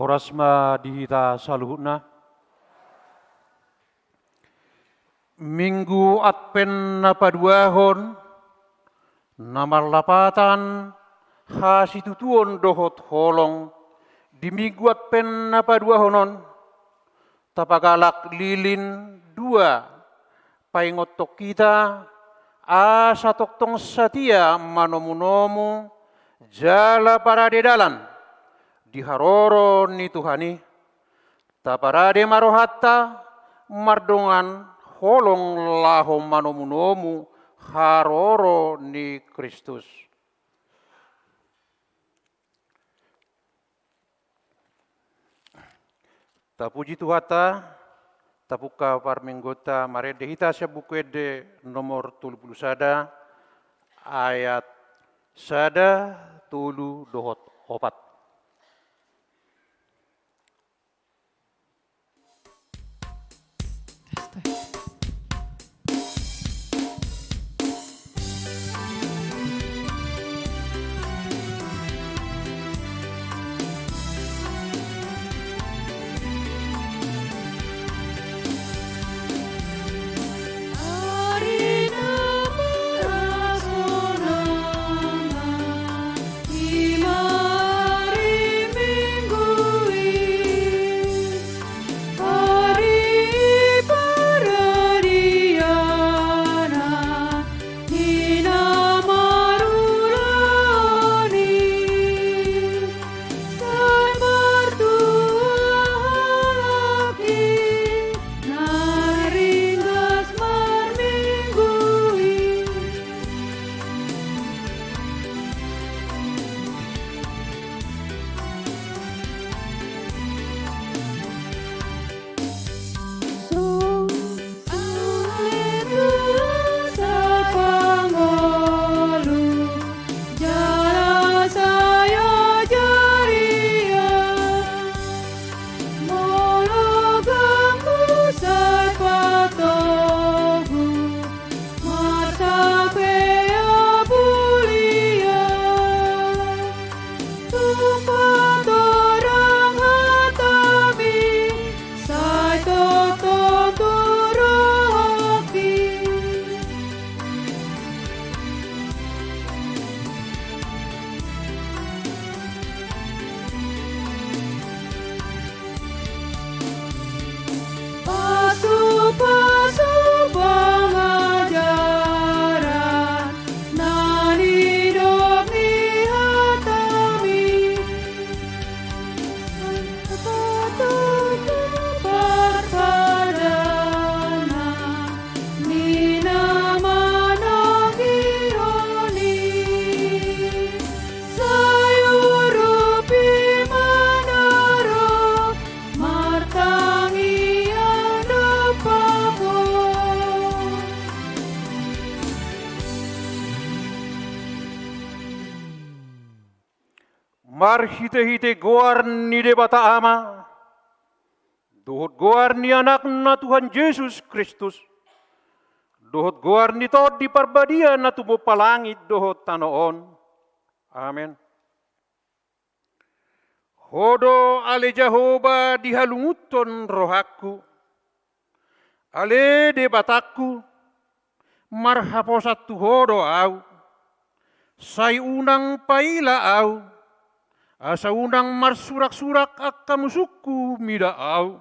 Orasma dihita saluhutna. Minggu Advent napaduahon, namarlapatan hasitutuon dohot holong, di minggu Advent napaduahonon, tapagalak lilin dua, paingotok kita, asa toktong satia manomu-nomu, jala paradedalan, diharoro ni Tuhani, taparade marohatta, mardongan, holong laho manomu-nomu, haroro ni Kristus. Tapuji Tuhata, tapuka parmenggota marede hita bukuede nomor 31 ayat sada tulu dohot opat. Mar hite-hite goar ni debata ama, dohot goar ni anak na Tuhan Yesus Kristus, dohot goar ni tod di parbadia na tumo palangit dohot tanoon. Amen. Hodo ale Jehovah dihalunguton rohaku, ale debatakku, marhaposat tu hodo au, say unang paila au, asa unang marsurak-surak akka musukku midaaw.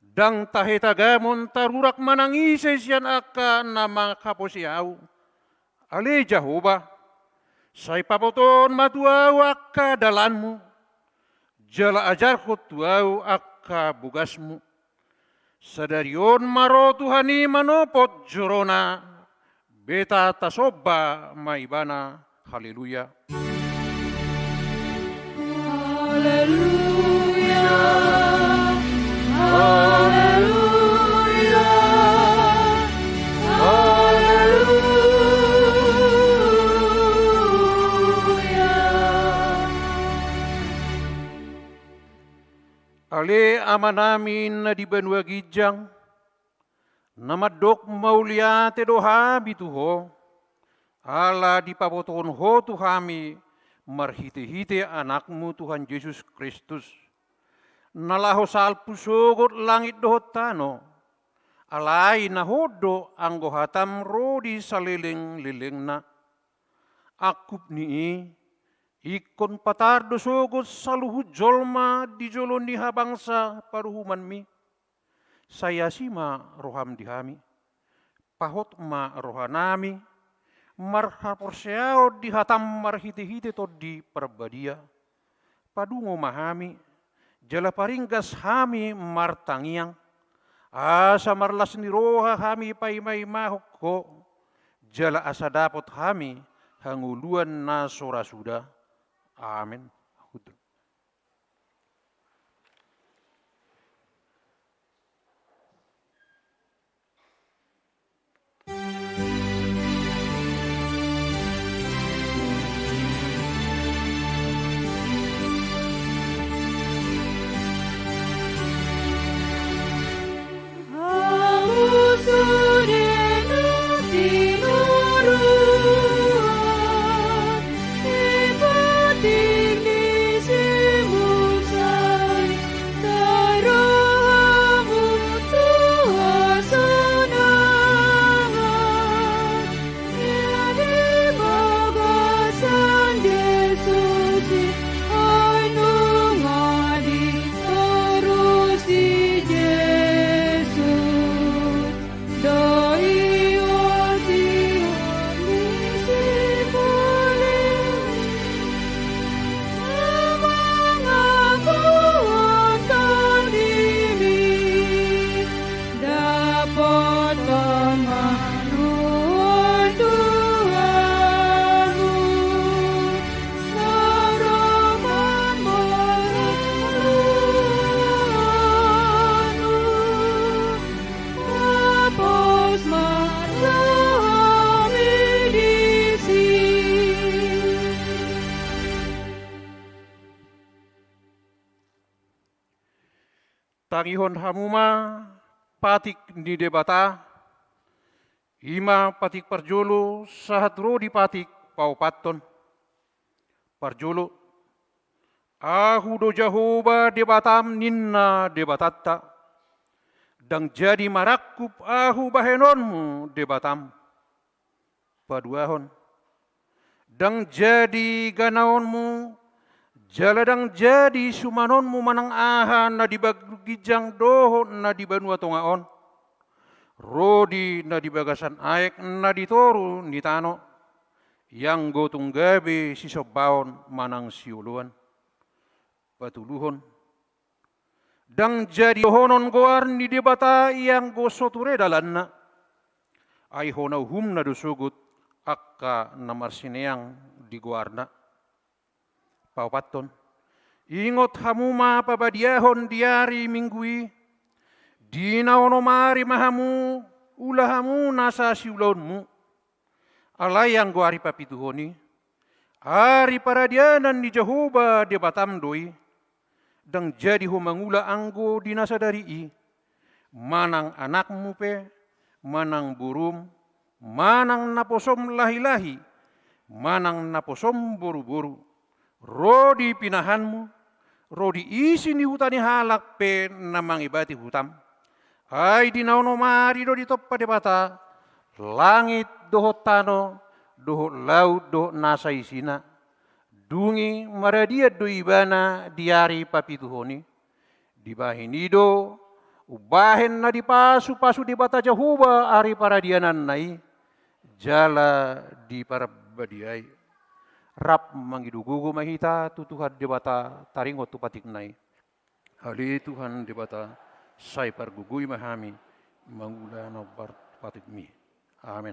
Dang tahetagamon tarurak manangise siyan akka nama kaposiaw. Ale Jehovah, say papoton matuaw akka dalanmu. Jala ajarko tuaw akka bugasmu. Sadarion maro Tuhani manopot jorona. Beta tasoba maibana. Haleluya. Haleluya, haleluya, haleluya. Ale ama namin na di banwa gijang, namadok mauliate doha bituho, ala di paboton ho tuhami, marhite-hite anakmu Tuhan Yesus Kristus. nalaho salpu sogot langit dohot tano, alai nahodo anggo hatam rodi salileng-lileng na. Akup ni ikon patardo sogot saluhu jolma di jolon di habangsa paruhuman mi. Saya sima roham dihami, pahot ma rohanami, marhaporseao di hatam marhite-hite to di perbadia. Padungo mahami, jala paringgas hami martangiang, asa marlas ni roha hami paimay mahok ko, jala asa dapot hami hanguluan na sorasuda. Amin. Tangihon hamuma patik di debata, ima patik parjolo sahat rodi patik paupaton. Parjolo, ahu do Jahoba debatam ninna debatatta, dang jadi marakup ahu bahenonmu debatam. Paduahon, dang jadi ganaonmu, jaladang jadi sumanonmu manang aha na di bagijang doho na di banua tongaon. Rodi na di bagasan aek na di toru ni tano. Yang gotong gabi si sobaon manang siuluan. Patuluhon. Dang jadi honon goar ni debata yang go soture dalan na. Ay honau hum na dusugut akka na marsineang di goarna. Paupaton, ingot hamuma pabadiahon diari minggui, dina onomari mahamu, ulahamu nasa siulonmu, alayang guari papituhoni, ari paradianan di Jahoba debatam doi, dang jadi humangula anggo dinasa dari manang anakmu pe, manang burum, manang naposom lahi-lahi, manang naposom boru-boru. Rodi pinahanmu, rodi isi ni hutani halak pe namang ibati hutam. Ay di naunomari do di toppa debata, langit dohot tano, dohot laut dohot nasa isina. Dungi maradiat do ibana diari papituhoni. Dibahinido, ubahen na di pasu-pasu debata Jahoba ari paradianan nai. Jala di parabadiai. Rap mangidugugo mahita tu Tuhan debata taringot tu patik nai. Hali Tuhan debata sai pargugui mahami mangula no patik mi. Amin.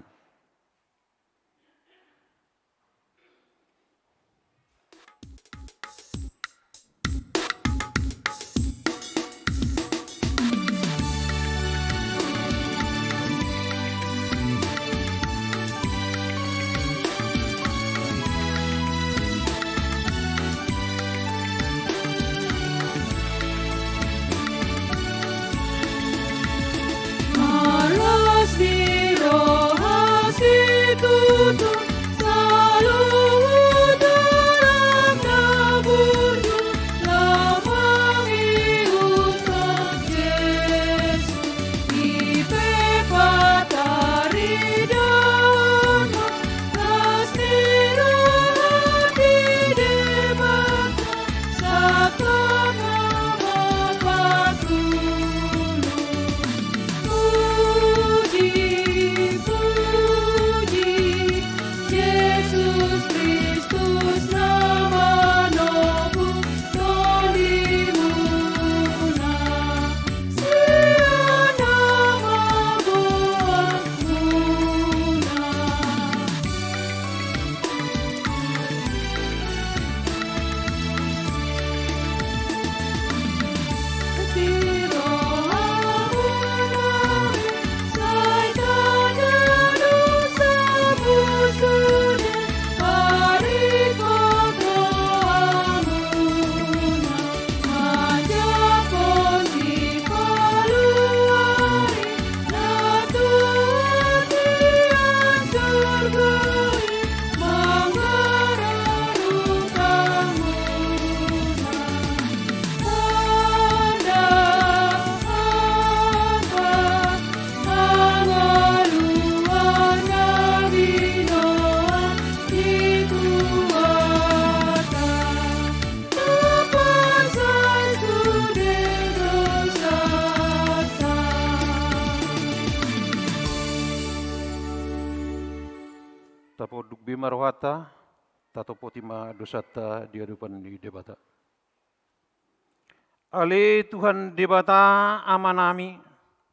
Malas di roha tapo dugbe marohata, tato potima dosata di hadapan di debata. Ale Tuhan debata amanami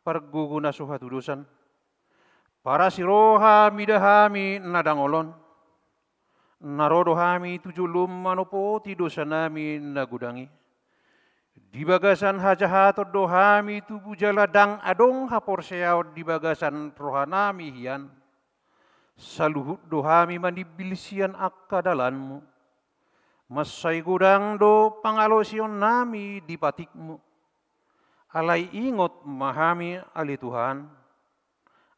parguguna suhatu dosan. Para siroha midahami nadangolon. Narodohami tujulum manopoti dosanami nagudangi. Di bagasan hajahatot dohami tubuh jaladang adong haporseaot di bagasan rohanami hian. Saluhut dohami manibilisian akadalanmu. Masai gudang do pangalosion nami di patikmu. Alai ingot mahami ali Tuhan.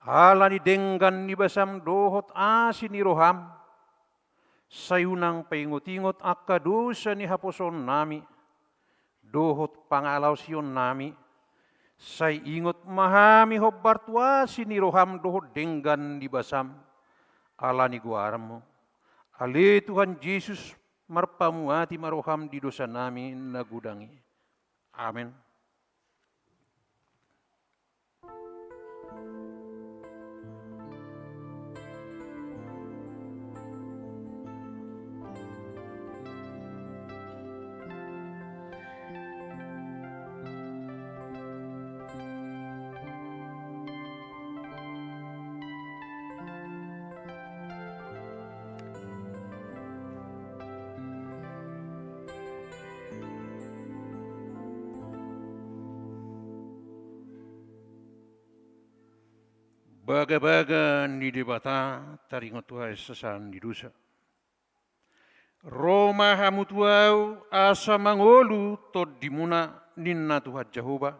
Alani denggan ni basam dohot asini roham. Sayunang paingot-ingot akadosa ni haposon nami. Dohot pangalosion nami. Say ingot mahami hobbartuasi ni roham dohot denggan ni basam. Alani guarmu. Ali Tuhan Yesus marpamuati maroham di dosa nami nagudangi. Amin. Baga-baga ni debata taringot Tuhan sesan di dosa. Roma hamutuau asa mangolu tod dimuna ninna Tuhan Jehovah.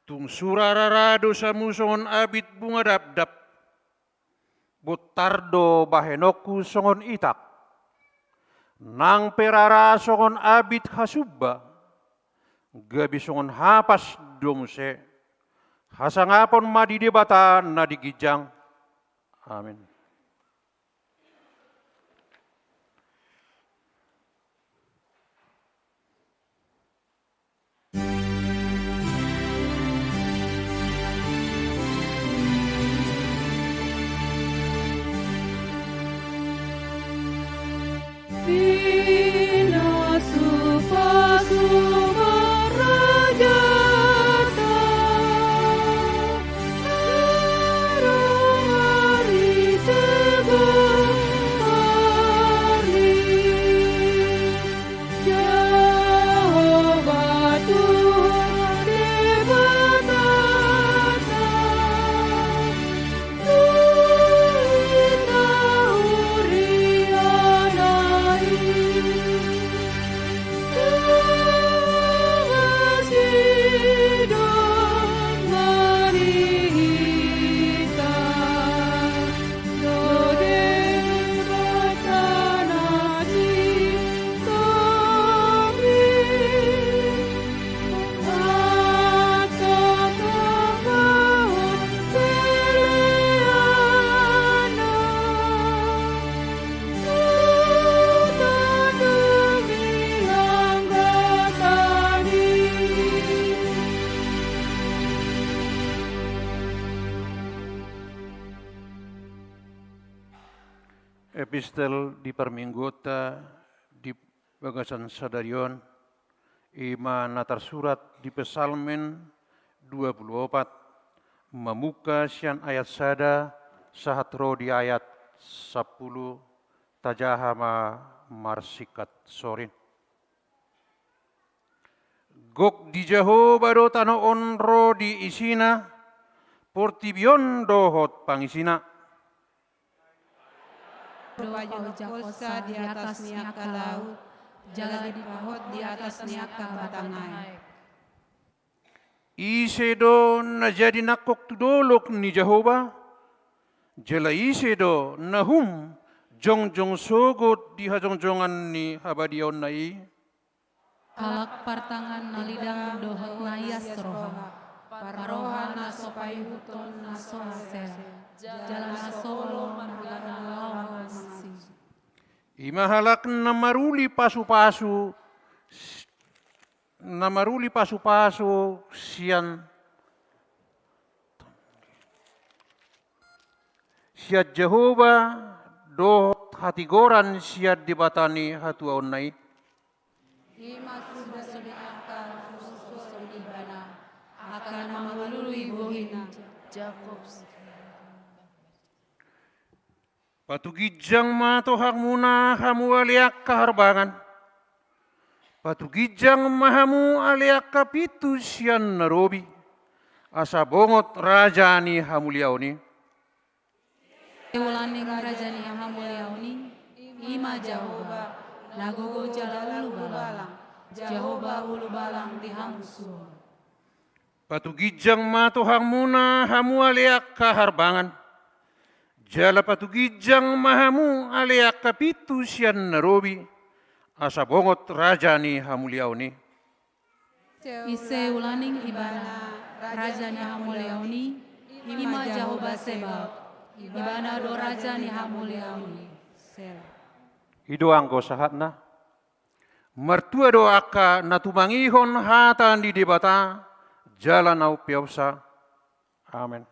Tung surarara dosa musongon abit bunga dap-dap. Botardo bahenoku songon itak. Nang perara songon abit hasubba. Gabi songon hapas domuse. Hasangapon madi debata na digijang. Amin. Epistel di perminggota di bagasan sadarion ima natar surat di pesalmen 24 memuka sian ayat sada sahatro di ayat 10 tajahama marsikat sorin. Gok di Jehovah do tano onro di isina portibion dohot pangisina. Doa kosa di atas niaka laut, jalan di pahot di atas niaka batangai. Isedo na jadi nakok tudolok ni Jehovah, jela isedo na jong sogot di hajong-jongan ni habadion nai. Alak partangan na lidang dohot na yas roha, paroha na sopai huton na soasel. Jalan solo margana lawan maksi. Imahalak na maruli pasu-pasu sian siat Jehovah dohot hati goran siat dibatani hatu nai. Ima sudah sebeakal khusus di bana akan mengelului bohina Jakob. Patugijang matohak muna hamu aliak kaharbangan. Patugijang mahamu aliak kapitu sian narobi. Asa bongot rajani hamuliauni. Ulaning rajani hamuliauni ima Jahoba lagogo jala ulu balang Jahoba ulu balang dihamsu. Patugijang matohak muna hamu aliak kaharbangan. Jala patugijang mahamu aliak kapitu sian narobi. Asa bongot rajani hamuliauni. Ise ulaning ibana rajani hamuliauni ima Jahoba sebab ibana do rajani hamuliauni. Hido anggo sahatna. Mertua do aka natumangihon hatan di debata jalan au piausa. Amin.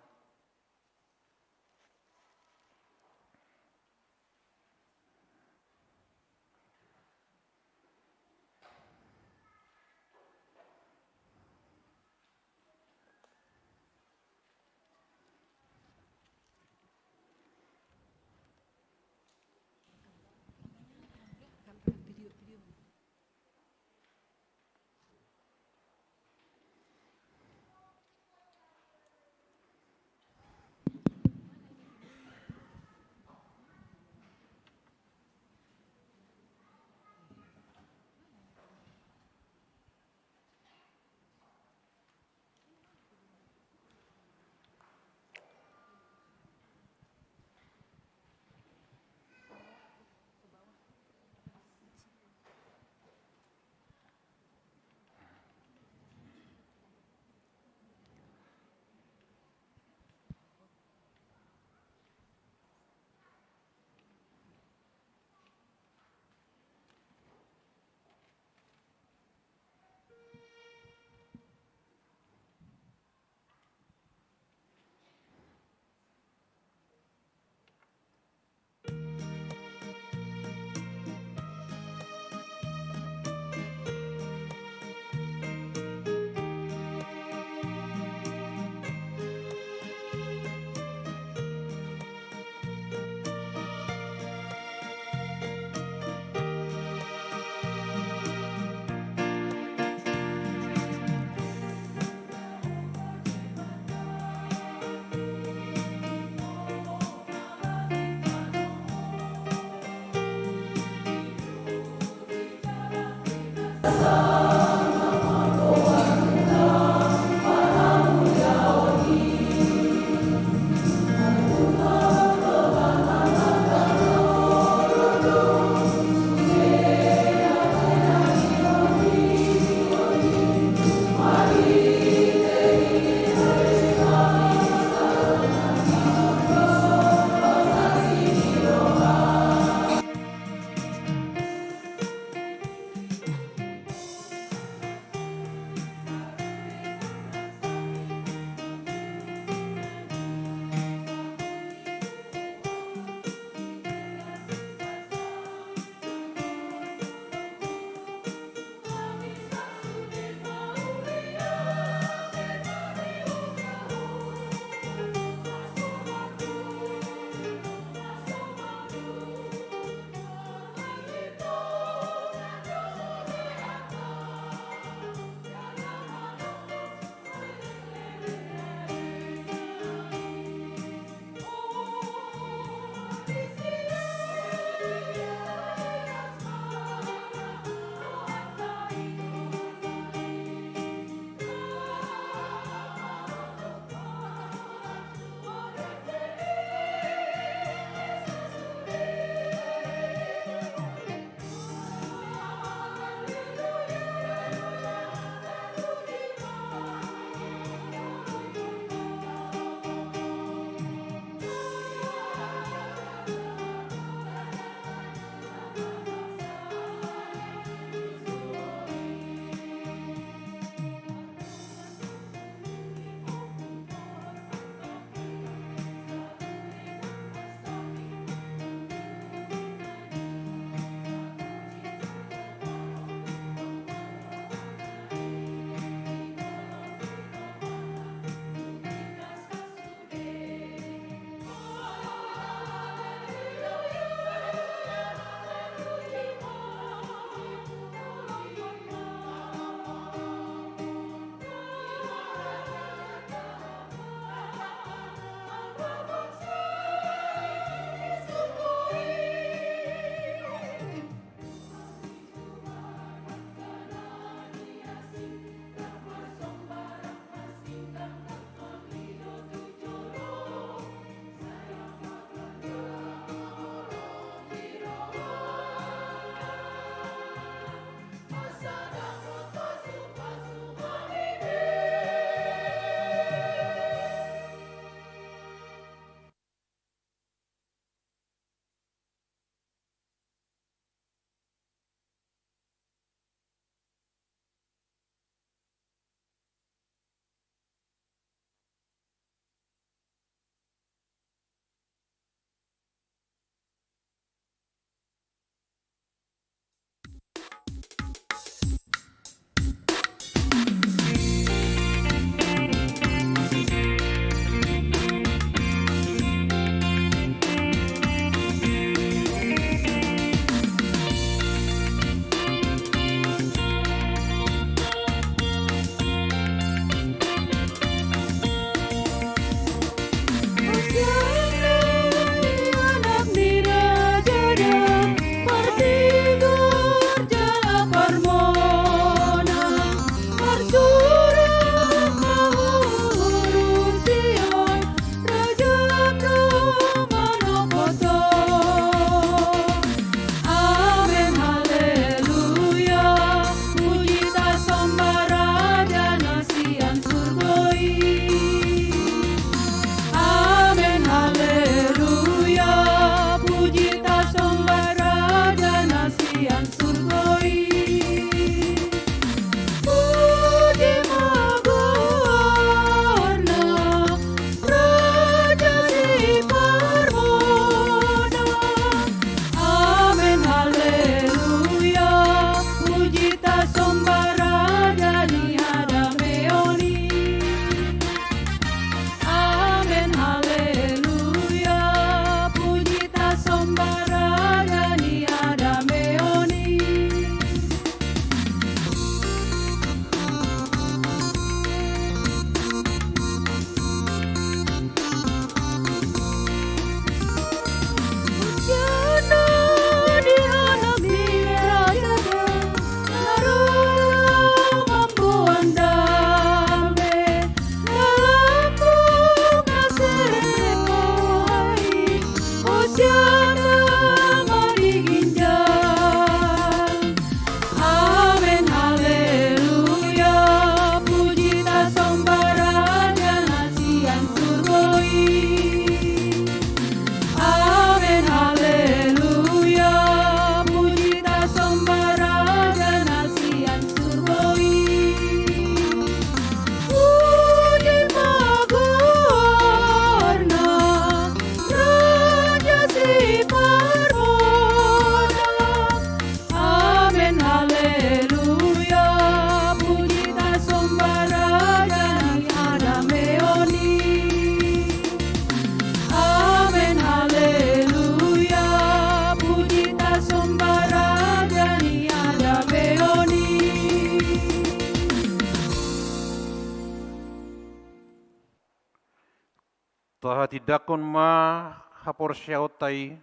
Saha tidakon ma haporsiaw tay,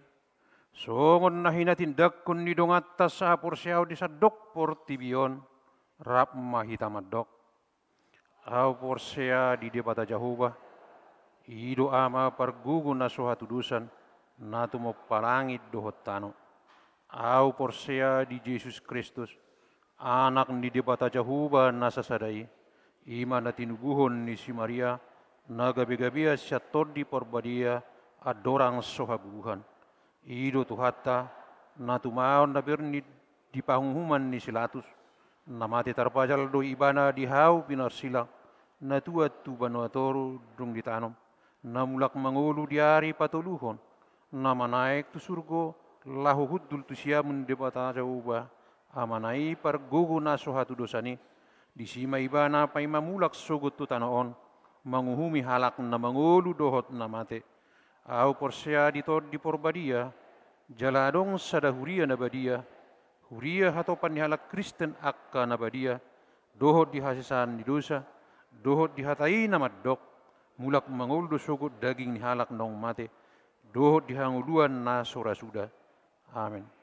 songon na hinatindakon ni dong atas sa haporsiaw di sa dokpor tibion, rap mahitamadok. Aw porsea di debata Jehovah, ido ama pargugun na suhatudusan, na tumopalangit dohot tano. Aw porsea di Jesus Kristus, anak ni debata Jehovah nasa sadai, ima na tinubuhon ni si Maria, na gabi-gabi siya todi porbadia, adorang sohaguhan. Ido tuhata, na tumaon na berni di panghuman ni Silatus, na mati tarpajal do ibana di hau pinarsilang, na tuat tu banuatoro dung ditanom, na mulak mangulu di hari patuluhon, na manaik tu surgo, lahu huddul tu siya mendebata jauba, amanai pargogo na sohatu dosani, di sima ibana pa imamulak sogot tu tanaon, manguhumi halak na mangulu dohot na mate. Au porsea ditod di porbadia, jaladong sada huria na badia, huria hato panihalak Kristen akka na badia, dohot di hasisan di dosa, dohot di hatai na maddok, mulak mangulu sogot daging ni halak nong mate, dohot di hanguluan na sorasuda. Amin.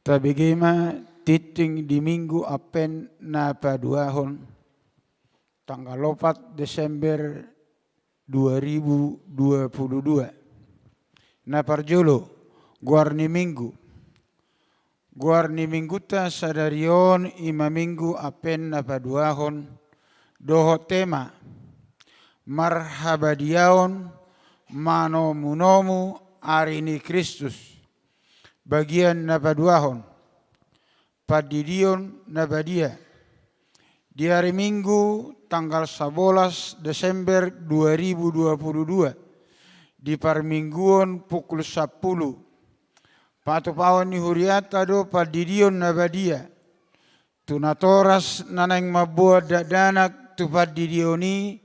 Tabigima titing di minggu apen na paduahon tanggal 4 Desember 2022. Na parjolo guarni minggu ta sadarion ima minggu apen na paduahon doho tema marhabadiaon manomunomu arini Kristus. Bagian napaduahon, padidion nabadia. Di hari Minggu tanggal 11 Desember 2022 di parmingguon pukul 10. Patupawan ni huriata do padidion nabadia. Tunatoras nanang mabuat dadanak tu padidioni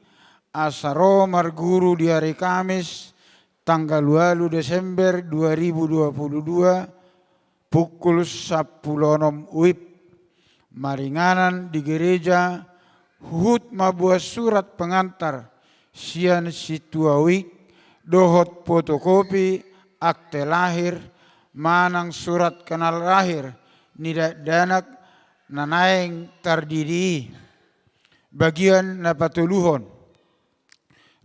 asaro marguru di hari Kamis tanggal 2 Desember 2022 pukul 10 WIB. Maringanan di gereja Hut mabuat surat pengantar sian situawik dohot fotokopi akte lahir manang surat kenal lahir nidak danak nanaeng tardiri bagian napatuluhon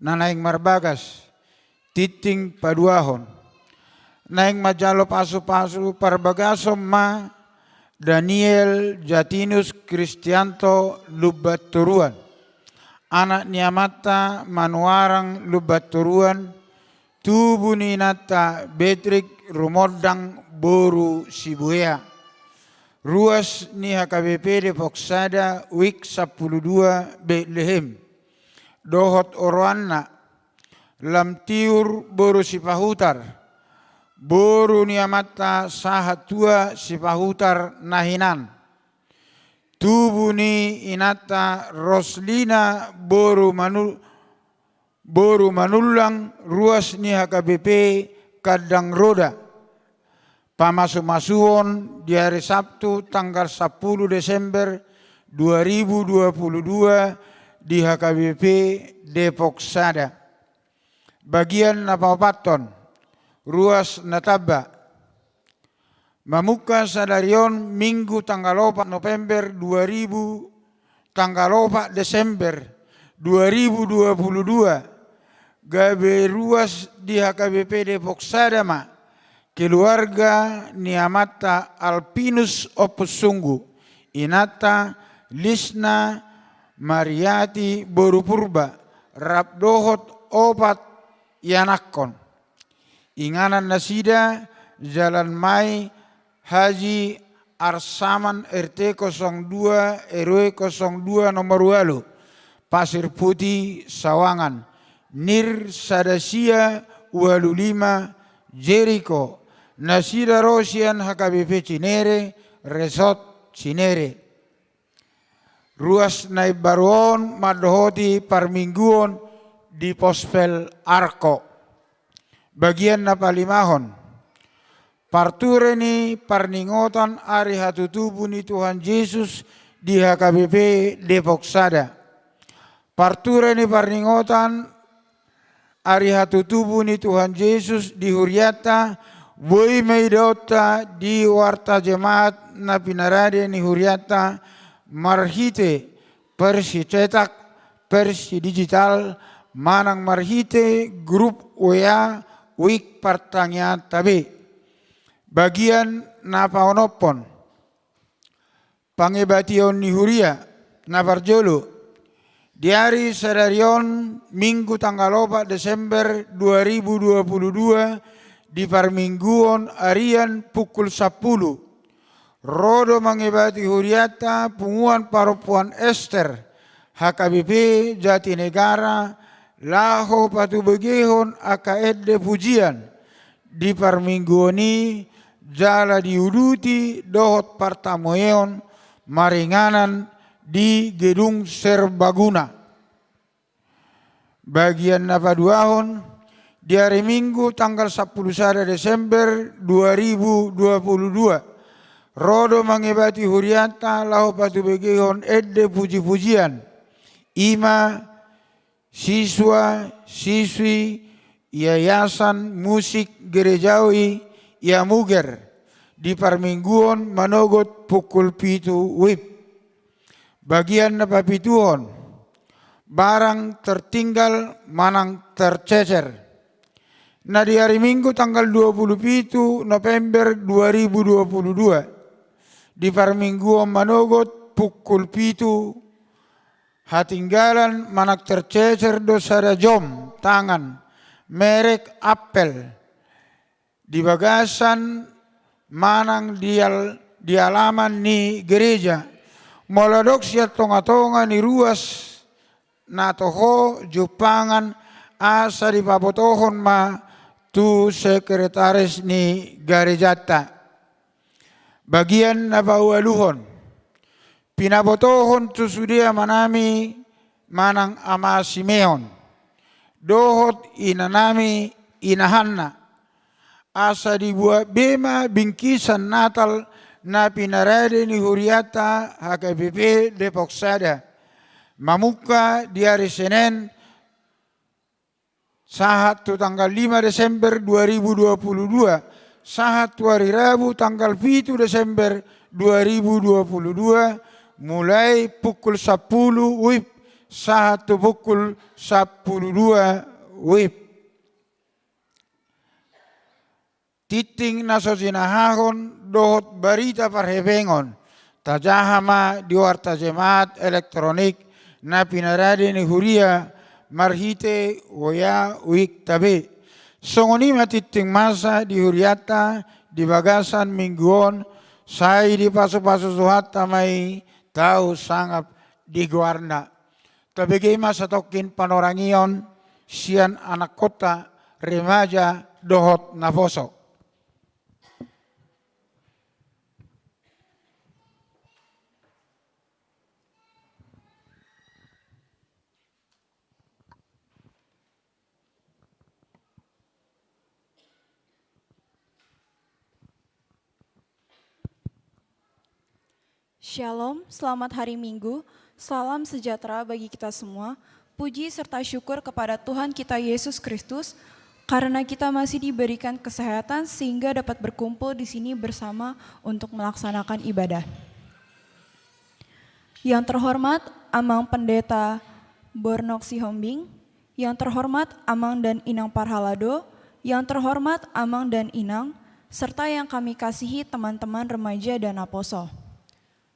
nanaeng marbagas titing paduahon. Naing majalo pasu-pasu parbagasom ma Daniel Jatinus Kristianto Lubaturuan. Anak niamata manuarang Lubaturuan. Tubu ninata Betrik Rumodang Boru Sibuya. Ruas ni HKBP Depok Sada Wik 12 Bethlehem. Dohot Orwana Lamtiur Boru Sipahutar, Boru Niamata Sahatua Sipahutar Nahinan, Tubuni Inata Roslina Boru Manulang Ruas ni HKBP Kadang Roda, Pamasumasuon di hari Sabtu tanggal 10 Desember 2022 di HKBP Depok Sada. Bagian napapaton, ruas nataba. Mamuka sadarion minggu tanggal 4 November 2000, tanggal 4 Desember 2022. Gabe ruas di HKBP Depok Sadama, keluarga niamata Alpinus Opus Sunggu, Inata Lisna Mariati Borupurba, Rabdohot Opat Yanakon. Inganan nasida Jalan Mai Haji Arsaman RT 02 RW 02 nomor 8 Pasir Putih Sawangan Nir Sadasia 25 Jericho Nasida Rosian HKBP Cinere Resort Cinere. Ruas naib baruon madohoti parmingguon di Pospel Arko. Bagian napalimahon. Partureni parningotan ari hatutubu ni Tuhan Yesus di HKBP Depok Sada. Partureni parningotan ari hatutubu ni Tuhan Yesus di Huriata Woi meidota di warta jemaat na pinarade ni Huriata marhite persi cetak persi digital manang marhite grup WA Wik Partangnya Tabe. Bagian napaonopon pangebation ni Huria naparjolo di hari sadarion minggu tanggal 4 Desember 2022 di parmingguon arian pukul 10 rodo mengebati Huriata punguan paropuan Ester HKBP Jatinegara laho patu begehon akaedde pujian di parmingguoni jala diuduti dohot partamoeon maringanan di gedung serbaguna. Bagian napaduahon di hari Minggu tanggal 10 Desember 2022 rodo mengebati Huriata laho patu begehon edde puji-pujian ima siswa siswi yayasan musik gerejawi Yamuger di Parmingguon manogot pukul 7 WIB. Bagian na papituhon, barang tertinggal manang tercecer. Na di hari Minggu tanggal 27 November 2022 di Parmingguon manogot pukul 7 hatinggalan manak tercecer dosara jom tangan merek Apple di bagasan manang di halaman ni gereja moladok siya tonga-tonga ni ruas na toho jupangan asa di papotohon ma tu sekretaris ni garejata. Bagian na paualuhon, pinabotohon tu sudia manami manang ama Simeon. Dohot inanami inahanna. Asa dibuat bema bingkisan Natal na pinarade ni Huriata HKBP Depok Sada. Mamuka di hari Senin sahat tu tanggal 5 Desember 2022, sahat tu hari Rabu tanggal 7 Desember 2022, mulai pukul 10 WIB, sahat tu pukul 12 WIB. Titing naso sinahahon dohot barita parhebengon, tajahama di warta jemaat elektronik na pinarade ni Huria marhite woya wik tabe. Songoni matiting masa di Huriata di bagasan mingguon sai di pasu-pasu suhat tamai tahu sangap di guarna. Tabegay masa tokin panorangion sian anak kota remaja dohot naposo. Shalom, selamat hari Minggu, salam sejahtera bagi kita semua, puji serta syukur kepada Tuhan kita Yesus Kristus, karena kita masih diberikan kesehatan sehingga dapat berkumpul di sini bersama untuk melaksanakan ibadah. Yang terhormat Amang Pendeta Bornok Sihombing, yang terhormat Amang dan Inang Parhalado, yang terhormat Amang dan Inang, serta yang kami kasihi teman-teman remaja dan aposo.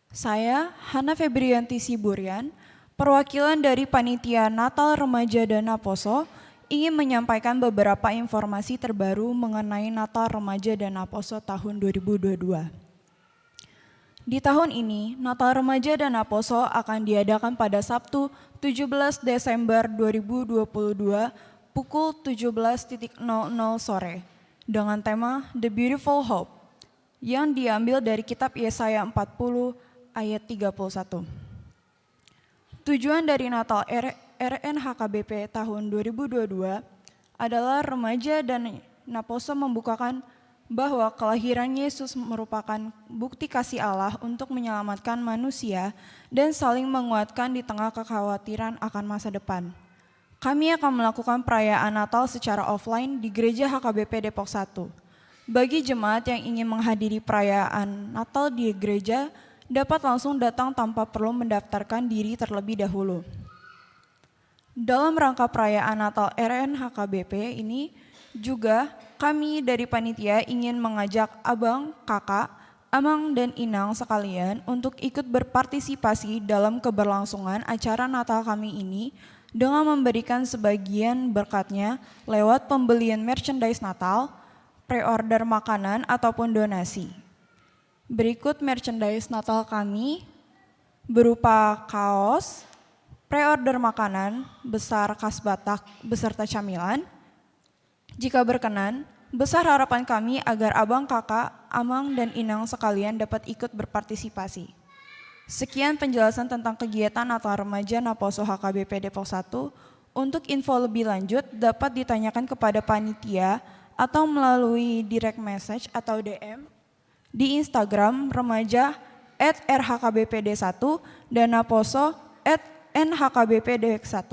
Saya, Hana Febrianti Siburian, perwakilan dari Panitia Natal Remaja dan Aposo, ingin menyampaikan beberapa informasi terbaru mengenai Natal Remaja dan Aposo tahun 2022. Di tahun ini, Natal Remaja dan Aposo akan diadakan pada Sabtu 17 Desember 2022 pukul 17.00 sore dengan tema The Beautiful Hope yang diambil dari kitab Yesaya 40 ayat 31. Tujuan dari Natal RNHKBP tahun 2022 adalah remaja dan Naposo membukakan bahwa kelahiran Yesus merupakan bukti kasih Allah untuk menyelamatkan manusia dan saling menguatkan di tengah kekhawatiran akan masa depan. Kami akan melakukan perayaan Natal secara offline di Gereja HKBP Depok 1. Bagi jemaat yang ingin menghadiri perayaan Natal di gereja, dapat langsung datang tanpa perlu mendaftarkan diri terlebih dahulu. Dalam rangka perayaan Natal RNHKBP ini juga kami dari panitia ingin mengajak abang, kakak, amang dan inang sekalian untuk ikut berpartisipasi dalam keberlangsungan acara Natal kami ini dengan memberikan sebagian berkatnya lewat pembelian merchandise Natal, pre-order makanan ataupun donasi. Berikut merchandise Natal kami berupa kaos, pre-order makanan besar khas Batak beserta camilan. Jika berkenan, besar harapan kami agar abang, kakak, amang, dan inang sekalian dapat ikut berpartisipasi. Sekian penjelasan tentang kegiatan Natal Remaja Naposo HKBP Depok 1. Untuk info lebih lanjut dapat ditanyakan kepada panitia atau melalui direct message atau DM di Instagram remaja @rhkbpd1 dan Naposo @nhkbpd1.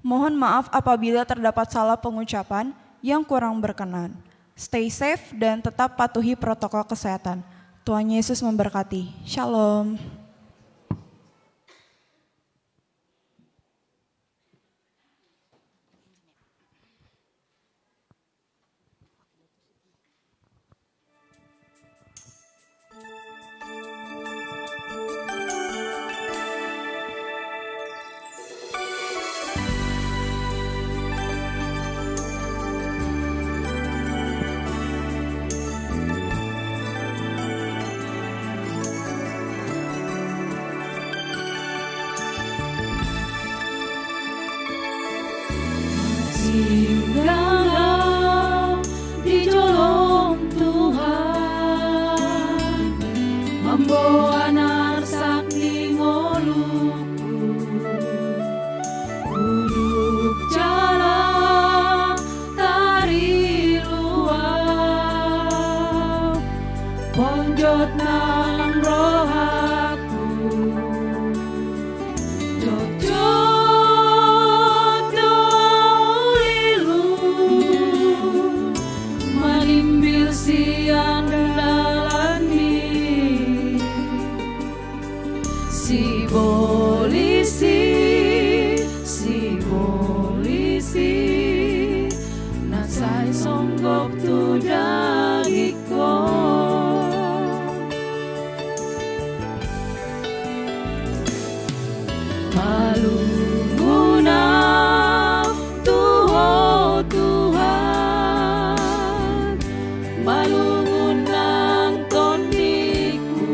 Mohon maaf apabila terdapat salah pengucapan yang kurang berkenan. Stay safe dan tetap patuhi protokol kesehatan. Tuhan Yesus memberkati. Shalom. Singgahlah di jolong Tuhan, membawa narsak di ngoluku, uduk jalan tari luar, ponjot nang rohaku, siang dalam mi si polisi nasai songgok tu dagiko malu guna malungun nang tondiku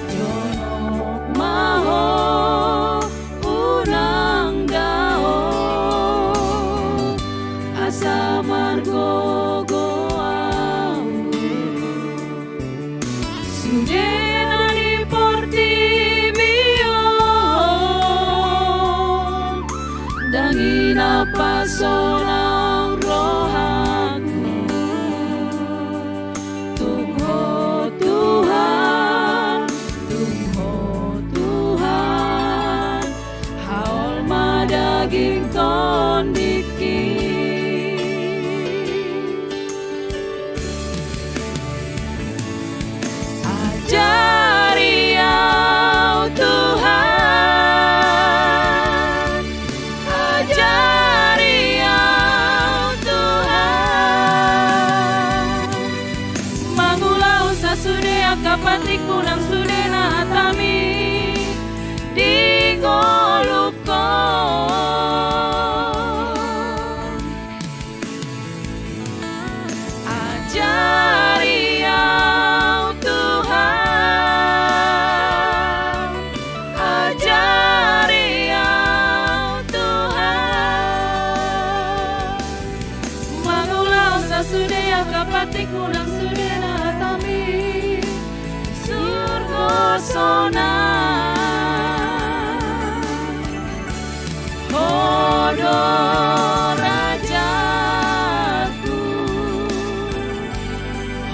jonok maho unang dao asa margo goau sudena di portibio dangina pasonang rohan daging tondiki ajari au Tuhan, ajari au Tuhan, mangulau sasude akapati kunang sudena hatami di goluko ajari au Tuhan, ajari au Tuhan, mangulau sasude akapati kunang sudena hatami surga sona Hodo rajaku,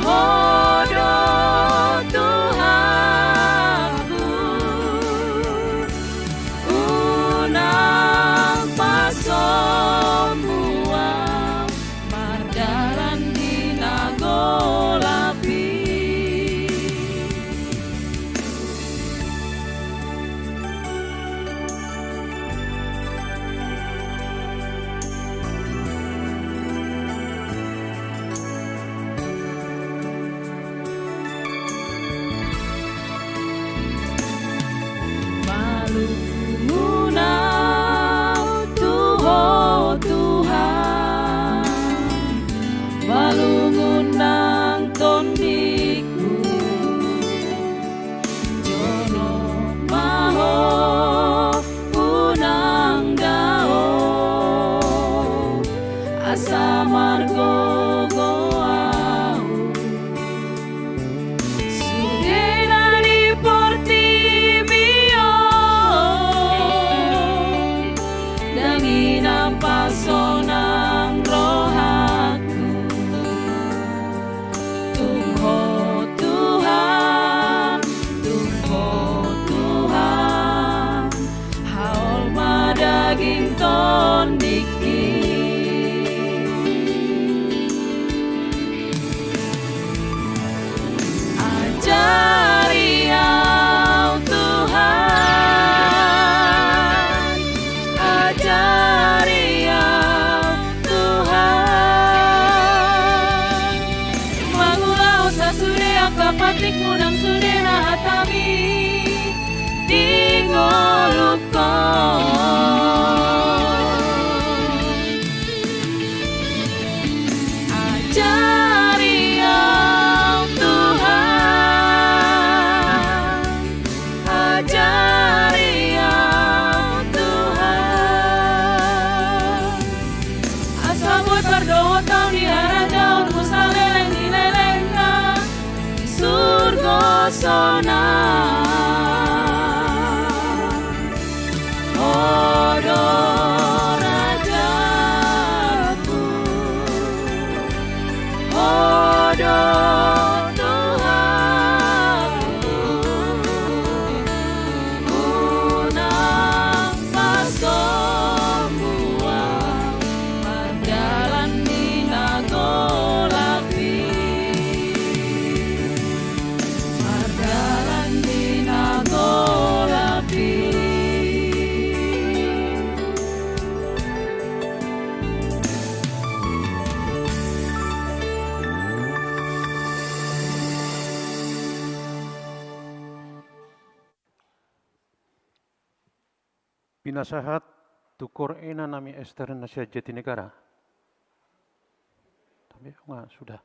Hodo Tuhanku, unang pasomua mardalan di nagolapi. Malungun nang tondiku jono maho unang dao asa margo goau sudena di portibio dangina pasonang rohaku daging tondiki Pinasahat tukor ena nami Ester Nasia Jatinegara. Tapi enggak, sudah.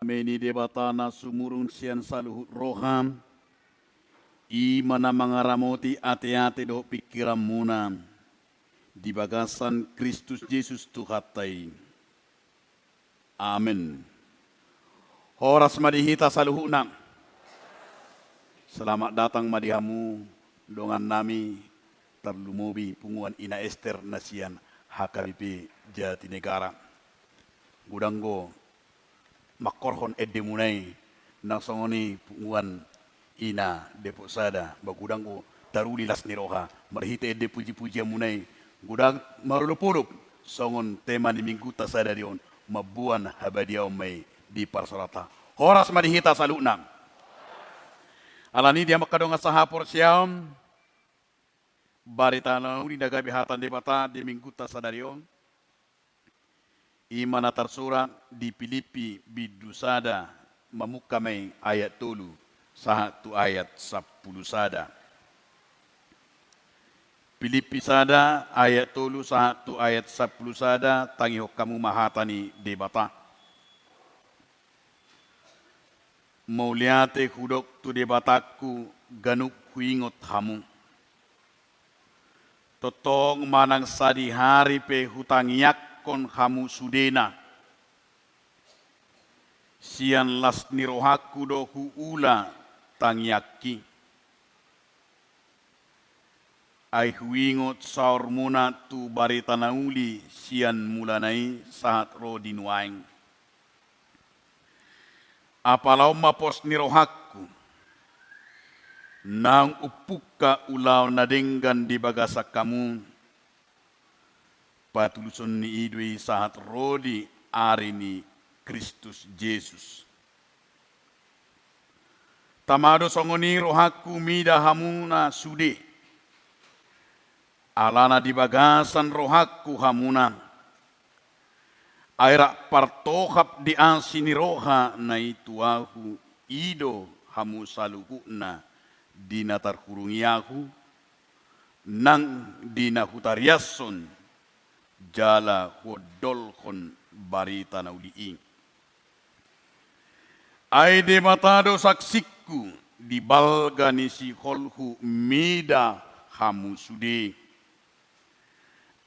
meni debatana sumurun sian saluhut roham, i mana mangaramoti ate-ate do pikiran muna, di bagasan Kristus Yesus Tuhatai. Amin. Horas madihita saluhuna. Selamat datang madihamu dongan nami terlumubi punguan Ina Esther Nasian HKBP Jatinegara. Gudanggo makorhon edemunai nang songoni punguan Ina Depok Sada bagudanggo taruli las niroha marhite ede puji-puji munai gudang marulupurup songon tema ni minggu tasada dion mabuan habadiau mai di parsorata horas madihita salunang alani dia makadonga sahapor siam baritana uri daga bihatan debata di minggu tasada dion imana tersurat di Filipi bidusada mamukamai ayat tulu satu ayat 10 sada. Filipi sada ayat tolu satu ayat 10 sada tangi kamu mahatani debata. Mauliate hudok tu debataku ganuk huingot hamu. Totong manang sadi hari pe hutang yakon hamu sudena. Sian las nirohaku do huula tangyaki ai huingot saur muna tu barita nauli sian mulanai saat ro dinuaing apalau mapos nirohaku nang upuka ulau nadenggan di bagasa kamu patuluson ni idui saat rodi arini Kristus Yesus. Tamado songoni rohaku mida hamuna sude. Alana di bagasan rohaku hamuna. Aira partohap di ansini roha na ituahu ido hamu saluhuna dina tarkurungiahu nang dina hutariason jala hodolkon barita nauliing. Aide matado saksiku di balgani si holhu mida hamu sude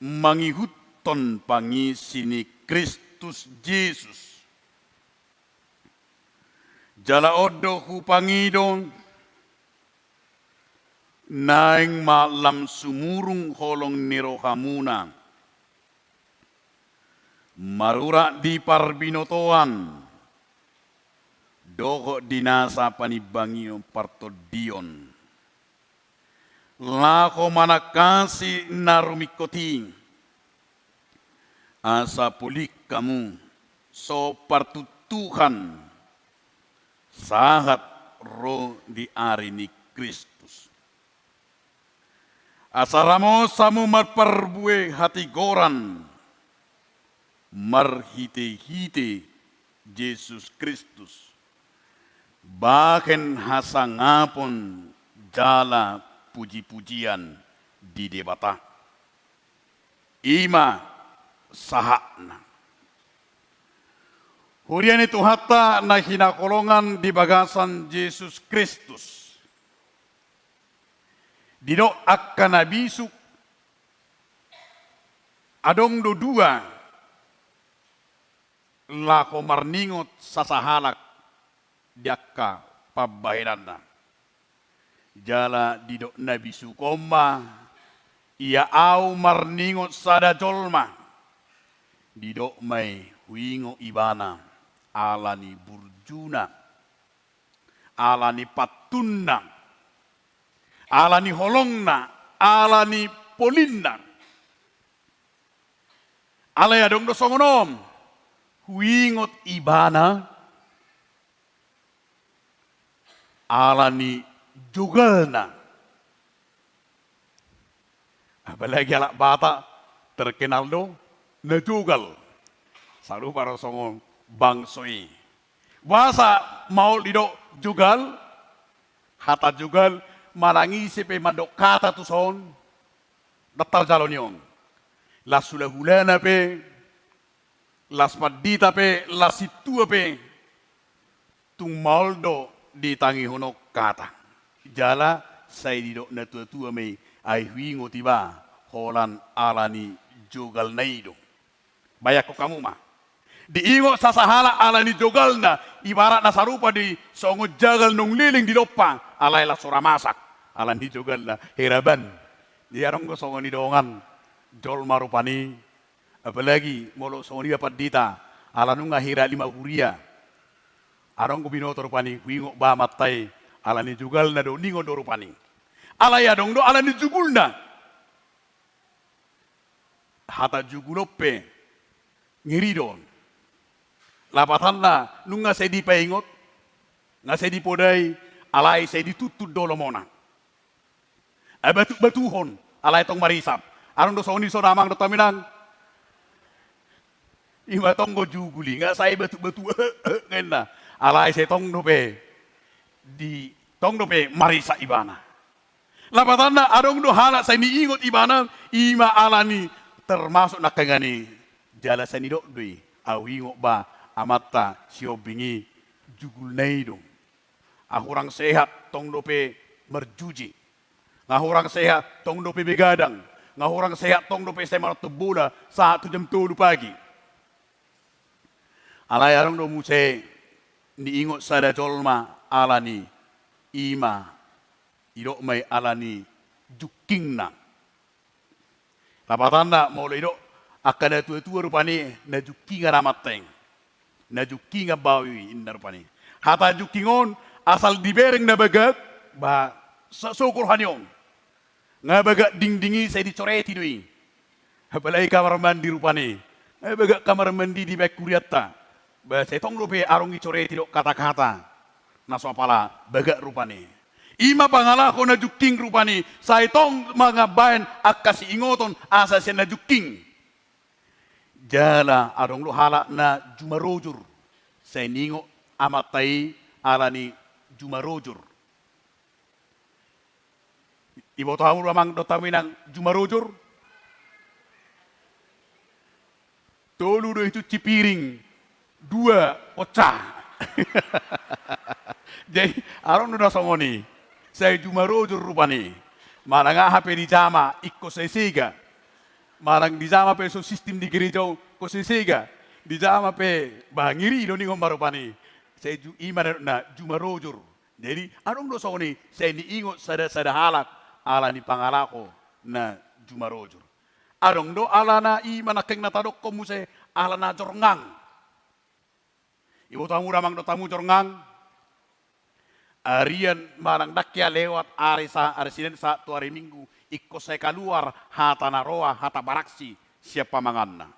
mangihuton pangisini Kristus Yesus jala odohu pangidon naing malam sumurung holong nirohamuna marura di parbinotoan dogo dinasa panibangio partodion. Lako manakasi narumikoting. Asa pulik kamu so partutuhan sahat ro di arini Kristus. Asaramo samu marparbue hati goran marhite-hite Yesus Kristus. Bahkan hasangapon jala puji-pujian di debata. Ima sahakna. Hurian itu hatta na hinakolongan di bagasan Yesus Kristus. Dino akan nabisu adong do dua lako marningot sasahalak diakka pabahinana. Jala didok nabi sukoma ia au marningot sada jolma didok mai huingo ibana alani burjuna alani patunna alani holongna alani polinna alaya dong do songonom huingot ibana alani jugalna. Apalagi anak bata terkenal do na jugal. Salu para songo bangsoi. Wasa mau lido jugal, hata jugal marangi sepe mandok kata tu son, datar jalon yong. Las hulana pe, las madita pe, las situa pe, tung maldo di tangi honok kata. Jala sai di dok na tua mei ai wingo tiba holan alani jogal naido. Bayak ko kamu mah. Diingo sasahala alani jogal na ibarat na sarupa di songo jagal nung liling di dopa alay la sura masak alani jogal na heraban. Di arong ko songo ni dongan jol marupani apalagi molo songo ni dapat dita alanu ngahira 5 huria. Arong ko binoto rupani wingo ba matay alani jugal na do ningo do rupani. Alaya dong do alani jugul na. Hata jugulope ngiridon. Lapatan na nung nga say di paingot nga say di poday alay say di tutud do lomona. Ay batuhon alay tong marisap. Arong do soni so namang do taminang. Ima tong go juguli nga say batu ngayon na. Alay say tong dope di tong dope marisa ibana. Lapatan na arong do hala say niingot ibana ima alani termasuk nakangani jala sa nido doi awingo ba amata siobingi jugul naido. Ahurang sehat tong dope merjuji. Ngahurang sehat tong dope begadang. Ngahurang sehat tong dope sa mga tubula sa 1 jam 3 pagi. Alay arong do muse niingot sa dajolma alani ima ido may alani juking na. Lapatan na molo ido akan na tua-tua rupani na juking ramateng. Na juking bawi indar rupani. Hata jukingon asal dibereng na bagat ba sukur hanyon. Nga bagat dingdingi say dicoreti doi. Apalagi kamar mandi rupani. Bagat kamar mandi di bek kuriata. Ba setong rupe arong dicoreti do kata-kata. Naso pala bagat rupani. Ima pangalako na juking rupani. Sa itong mga bayan akasi ingoton asa siya na juking. Jala arong luhala na jumarojur. Sa iningo amatay alani jumarojur. Ibo tahu ramang dotami ng jumarojur. Tolu do itu cipiring. 2 pecah. Jadi arong nuda songoni. Saya jumarojur rupani. Malang nga hape di jama ikko sesiga. Malang di jama pe so sistem di gereja ko sesiga. Di jama pe bangiri do ningon marupani. Saya iman na jumarojur. Jadi arong do songoni saya niingot sada halak ala ni pangalako na jumarojur. Arong do ala na iman na keng natadok ko muse ala na jorngang. Ibu tamu ramang do tamu jorngang. Arian malang dakya lewat arisinen sa tu hari minggu ikko saya keluar hata naroa hata baraksi siapa manganna.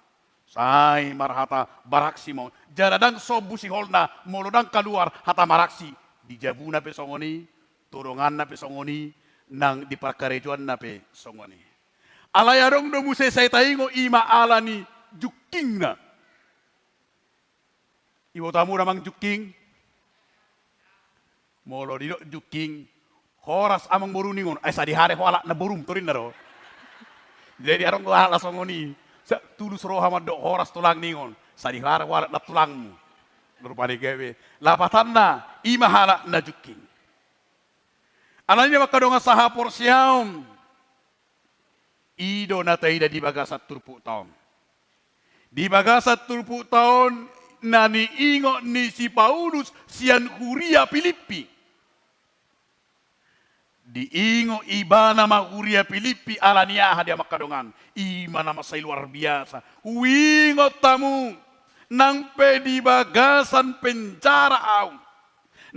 Sai marhata baraksi mo jaradang sobu si holna molodang keluar hata maraksi di jabuna pe songoni torongan na pe songoni nang di parkarejuan na pe songoni. Alayarong do muse saya taingo ima alani juking na. Ibu tamu ramang juking. Molo di juking horas amang boruningon ay sa di hari wala na borum turin na ro. Jadi arong wala songoni sa tulus roha do horas tulang ningon sa di hari wala na tulang mo. Rupani gawe lapatan na imahala na juking. Ananya makadonga saha porsiaum. Ido na taida di bagasat 30 tahun. Di bagasat 30 tahun na niingo ni si Paulus sian Huria Filipi. Diingo iba nama Huria Filipi alania dia makadongan. Ima nama say luar biasa. Huingo tamu nang pe di bagasan penjara au.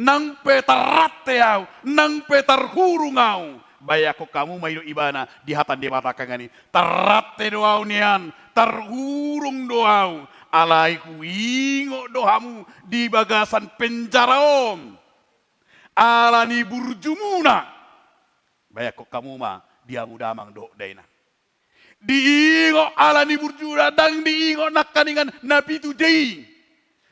Nang pe tarate au. Nang pe tarhurung au. Bayako kamu maido ibana di hatan di mata kangani. Tarate doau nian. Tarhurung doau. Alai huingo dohamu di bagasan penjara om. Alani burjumuna. Bayako kamu ma dia mudamang do daina. Diingo alani burjura dang diingo nakaningan napitu jai.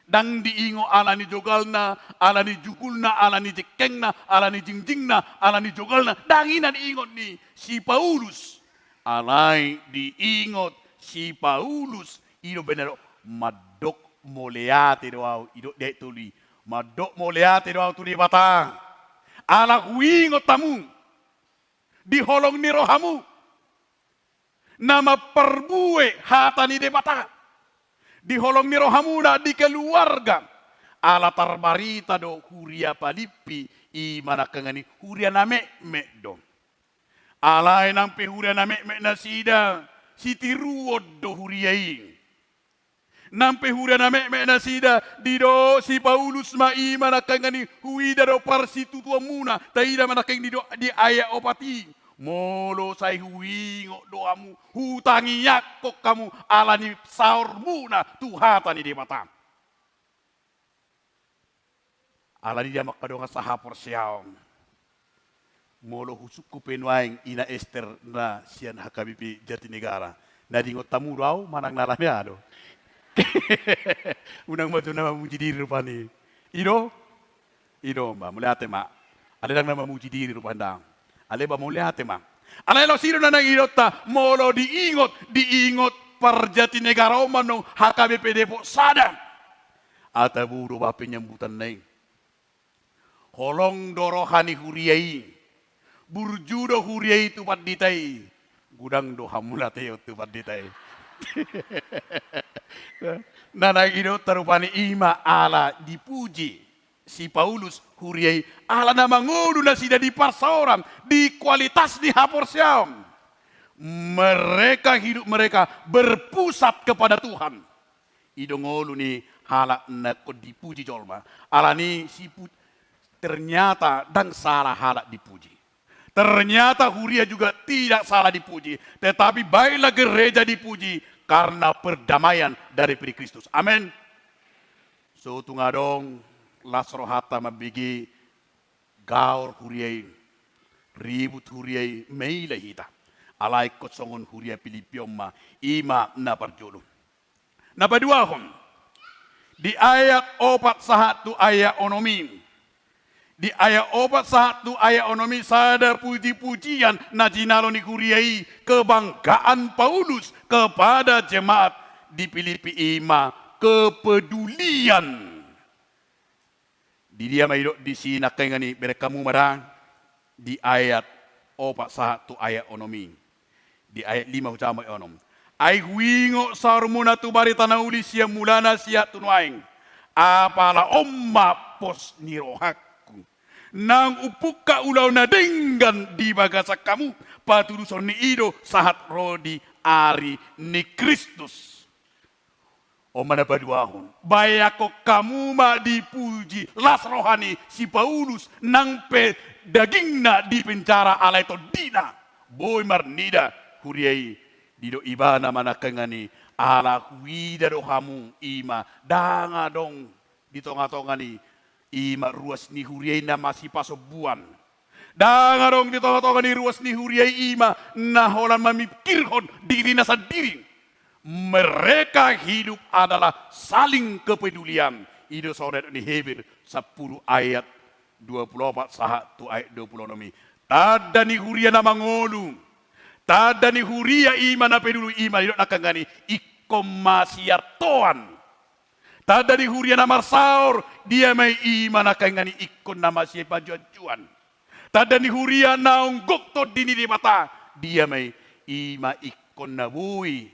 Dang diingo alani jogalna, alani jukulna, alani jekengna, alani jingjingna, alani jogalna. Dangina diingot ni si Paulus. Alai diingot si Paulus. Ido benero madok moleate doau ido dia tuli Madok mo lihat itu tu di bata. Ala huingot tamu. Di holong ni rohamu. Nama perbue hata ni debata. Di holong ni rohamu na di keluarga. Ala tarbarita do huria palipi i manakangani huria na me do. Ala enang pe huria na me na sida sitiruod do huriai. Nampe huria na me na sida dido si Paulus ma i manakangani huida do parsitu tua muna taida manakang dido di aya opati. Molo say huingo doamu hutangi yakok kamu alani saur muna tuhata ni di mata. Alani dia makadonga sahapor siaong. Molo husukku penuaing ina Ester na sian hakabipi Jatinegara. Nadingot tamu raw manang narami ado. Unang matu na mamuji diri rupani. Ido ma mulai ate ma. Ada lang na mamuji diri rupandang. Ale ba mulai ate ma. Alay lo sino na nang irota molo diingot par Jatinegara manong hakabipi depo sada. Ata buru ba penyambutan neng. Holong dorohani huriai. Burjudo huriai tupat ditai. Gudang do hamulateo tupat ditai. Nanay ino tarupani ima ala dipuji. Si Paulus huriai. Ala na mangudu na sida di parsaoran. Di kualitas di hapor siam. Mereka hidup mereka berpusat kepada Tuhan. Idongolu ni hala na ko dipuji jolma. Ala ni si ternyata dan salah halak dipuji. Ternyata huria juga tidak salah dipuji. Tetapi baiklah gereja dipuji karena perdamaian dari Kristus. Amin. So tungadong lasrohata mabigi gaur huriai ribut huriai meila hita. Alai kosongon huria Pilipioma ima na parjolo. Na paduahon. Di ayat 41 ayat onomi. Di ayat 41 ayat onomi sadar puji-pujian na jinalo ni huriai kebanggaan Paulus kepada jemaat di Filipi ima kepedulian. Di dia maidok di sini kengani berekamu marang di ayat 41 ayat onomi. Di ayat 5 utama onom. Ai huingo sarmuna tu barita na uli siya mulana siya tunuaing. Apala omma pos nirohak. Nang upuka ulaw na dinggan di bagasak kamu patuluson ni ido sahat rodi ari ni Kristus. O mana paduahon. Bayako kamu ma dipuji las rohani si Paulus nang pe dagingna di penjara alay to dina. Boy marnida huriai dido ibana manakangani ala huida do hamu ima danga dong ditonga-tongani ima ruas ni huriai na masih pasobuan. Dangarong di tengah-tengah ni ruas ni huriai ima na holan mamikirhon diri na sendiri. Mereka hidup adalah saling kepedulian. Itu saudara ni Hebrew 10 ayat 24 1 ayat 26. Tada ni huria na mangolu. Tada ni huria ima na pedulu ima hidup nakangani ikom masiartoan. Tada di huria na marsaur, dia may ima na kangani ikon na masih pajuan-juan. Tada di huria na unggok to dini di mata, dia may ima ikon na bui.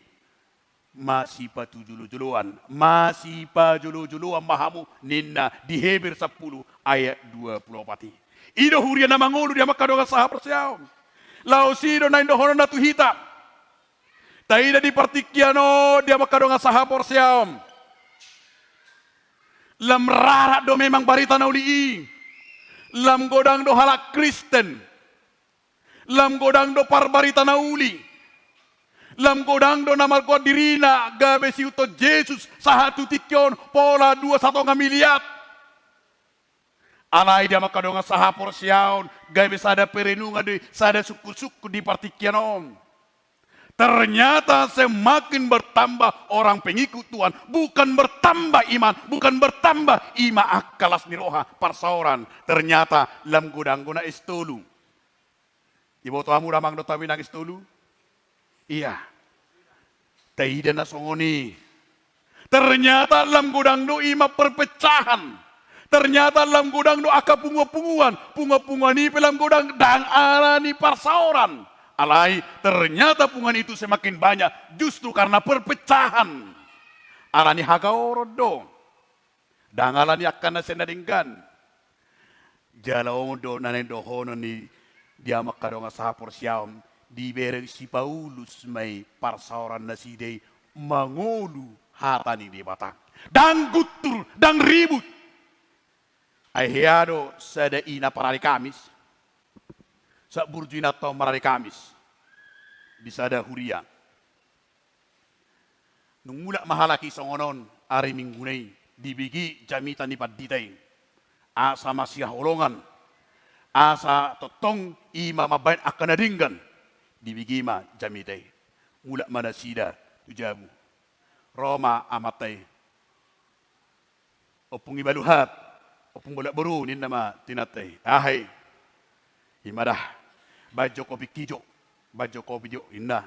Masih patujulu-juluan, masih pajulu-juluan mahamu ninna di Hebrew 10 ayat 24. Ido huria na mangulu dia makadonga saha persiaw. Lau sido na indohono na tuhita. Taida di partikiano dia makadonga saha persiaw. Lam rara do memang barita na uli. Lam godang do halak Kristen. Lam godang do parbarita na uli. Lam godang do namal ko dirina gabe si uto Jesus sahatu tikyon pola 21 miliat. Alay dia makadonga sahapor siaon gabe sada perenunga di sada suku-suku di partikianom. Ternyata semakin bertambah orang pengikut Tuhan. Bukan bertambah iman. Bukan bertambah ima akalas niroha parsaoran. Ternyata lam gudang guna istolu. Ibu tuamu ramang do tawi nang istolu? Iya. Taida na songoni. Ternyata lam gudang do ima perpecahan. Ternyata dalam godang do aka punga-punguan ni pelam godang dang alani parsauran. Alai ternyata pungan itu semakin banyak justru karena perpecahan. Alani hagaorodo. Dang alani akan nasenadingkan. Jalaw do nanen do hono ni dia makadonga sahapor siam di bereng si Paulus may parsauran na si day mangolu hatani di batang. Dang gutur, dang ribut. Ay hiyado sa daina parari Kamis. Sa burjuina to marari Kamis. Bisa ada huria. Nung mula mahalaki sa ngonon, ari minggunay, dibigi jamitan ni paditay. Asa masiyah olongan. Asa totong ima mabayan akanadinggan. Dibigi ma jamitay. Mula manasida tujamu. Roma amatay. Opung ibaluhat. Opung bolak berunin nama tinatay. Ahai. Imadah. Bajo kopi kijo. Bajo kopi jo. Inna.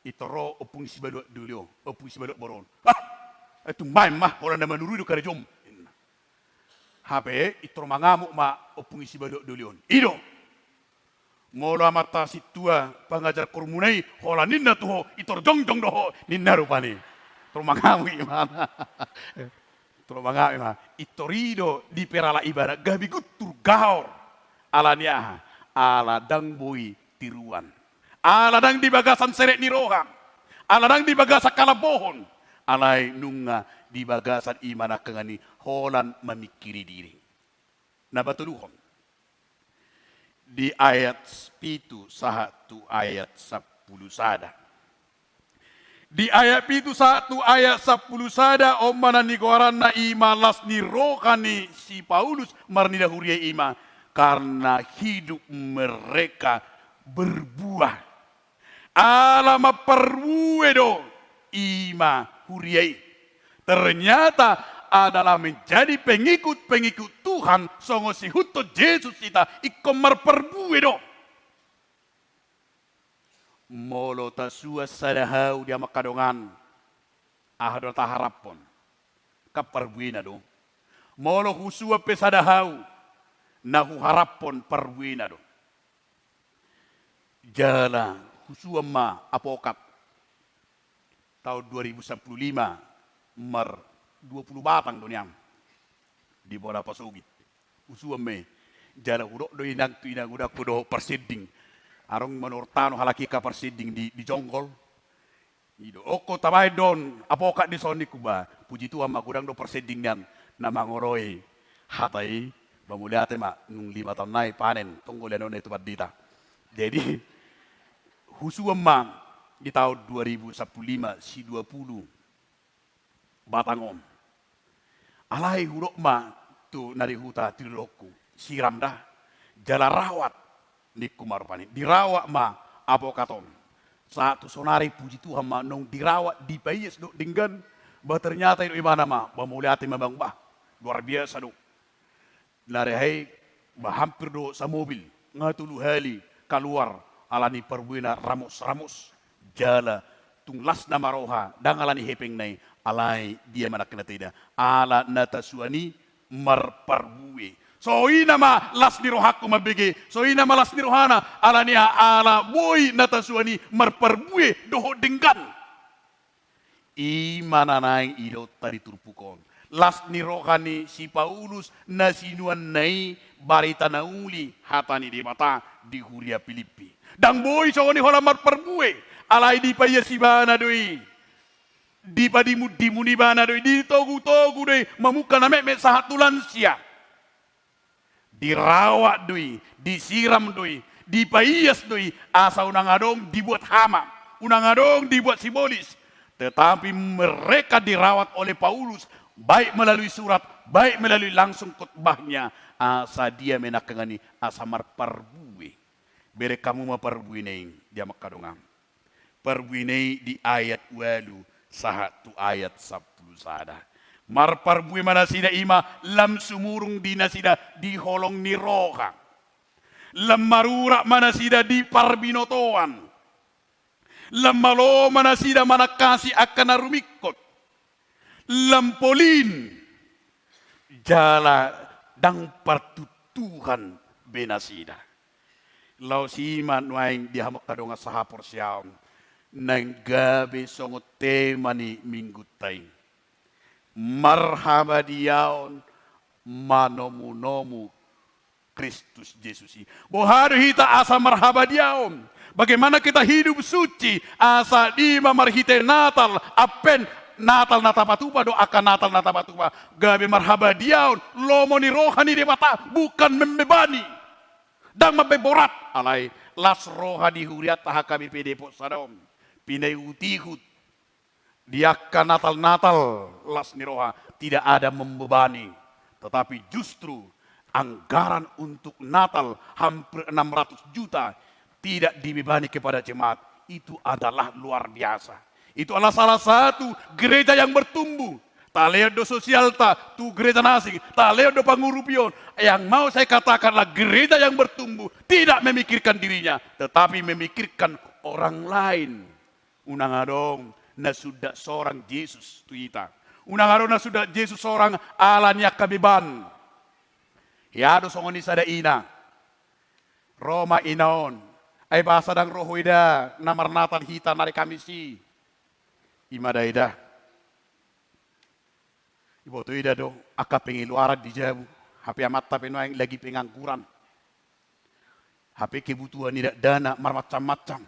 Itoro opung isi baluk dulu. Opung isi baluk boron. Itu main mah. Orang nama nuru kare jom. Habe. Itoro mangamuk ma. Opung isi baluk dulu. Ido. Mola mata situa. Pengajar kurmunai. Hola ninna tuho. Itoro jong doho. Ninna rupani. Itoro mangamuk gimana. Tolong bangga ma itorido di perala ibarat gabi gutur gaor alania ala dang bui tiruan ala dang di bagasan seret ni rohang ala dang di bagasan kalabohon alai nunga di bagasan imana kengani holan memikiri diri na batuluhon di ayat 7 satu ayat 10 sada. Di ayat itu 1 ayat 10 sada omana ni goran na ima las ni rohani si Paulus marnida huria ima karena hidup mereka berbuah. Alama perbuedo ima huriai. Ternyata adalah menjadi pengikut-pengikut Tuhan songo si huto Yesus kita ikomar perbuedo. Molo tasua sadahau dia makadongan ahadol taharapon kaparbuina do molo husua pesadahau nahu harapon parbuina do jala husua ma apokat tahun 2015 mar 20 batang doniang di bola pasugit husua me jala hudok do inang tu inang udah kudo persiding arong manortano halaki ka persiding di jonggol. Ido oko tabay don apokat di soni kuba. Puji Tuhan magudang do persiding yan na mangoroy hatay bamuliate ma nung 5 tahun nai panen tunggol yan itu padita. Jadi husuam ma di tahun 2015 si 20 batangom. Alai hurok ma tu nari huta tiroku siram dah jala rawat niku marupani dirawat ma apokaton satu sonari puji Tuhan ma nong dirawat di payes do dinggan bah ternyata itu imana ma bamuliati mabang bah luar biasa do lare hai bah hampir do sa mobil ngatulu hali keluar alani perbuina ramos jala tunglas nama roha dangalani hepeng nai alai dia mana kena tidak ala natasuani marparbue. So ina ma las ni rohaku mabege. So ina ma las ni rohana ala nia ala boy natasuani marparbue doho denggan. Imana nai ilo tadi turpukon. Las ni rohani si Paulus nasinuan nai barita nauli hatani di mata di huria Filipi. Dang boy so ni hola marparbue alai di paya sibana doi. Di padimu dimuni bana doi di togu doi mamuka name me sahatulan sia. Dirawat doi, disiram doi, dipaias doi, asa unang adong dibuat hama, unang adong dibuat simbolis. Tetapi mereka dirawat oleh Paulus, baik melalui surat, baik melalui langsung khotbahnya, asa dia menakangani asa marparbue. Bere kamu maparbue nei dia makadongang. Parbue nei di ayat 8 sahatu ayat 10 sada. Marparbue mana sida ima lam sumurung di nasida di holong ni roha. Lam marura mana sida di parbinotoan. Lam malo mana sida mana kasih akan narumikot. Lam polin jala dang pertutuhan benasida. Lau si iman waing dihamak kadonga sahapor siyaon. Nang gabi songo tema ni minggu tay. Marhaba diyaon manomu-nomu Kristus Yesus. Bohado hita asa marhaba diyaon. Bagaimana kita hidup suci asa lima marhite Natal apen Natal natapatupa doakan Natal natapatupa gabe marhaba diaun lomo ni rohani de mata bukan membebani dan membeborat alai las rohani huriat taha kami pede po sadom pinai utihut diakan Natal las ni roha tidak ada membebani tetapi justru anggaran untuk Natal hampir 600 juta tidak dibebani kepada jemaat, itu adalah luar biasa. Itu adalah salah satu gereja yang bertumbuh. Taleo do sosial tu gereja nasi, taleo do pangurupion. Yang mau saya katakanlah gereja yang bertumbuh tidak memikirkan dirinya, tetapi memikirkan orang lain. Unang adong na sudah seorang Yesus tu kita. Unang adong na sudah Yesus seorang alanya kabeban. Ya do songoni sada ina. Roma inaon. Ay basa dang roho ida namarnatan hita nari kamisi. Imada ida. Ibo tu ida do aka pengiluaran di jabu. Hape amat tapi yang lagi pengangguran. Hape kebutuhan ida dana marmacam-macam.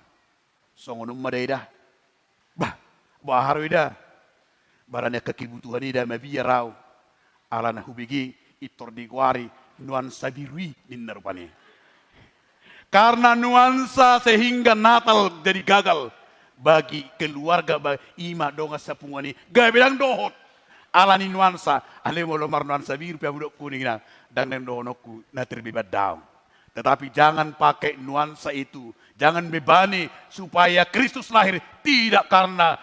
Songonum mada ida. Baharu ida. Baranya kebutuhan ida mabiya raw. Alana hubigi itor digwari nuansa birui ninarupani. Karena nuansa sehingga Natal jadi gagal bagi keluarga bagi ima donga sapungani. Gak bilang dohot. Alani nuansa. Ale mo lomar nuansa biru pia budok kuning na. Dan dohonoku na terlibat daun. Tetapi jangan pakai nuansa itu. Jangan bebani supaya Kristus lahir. Tidak karena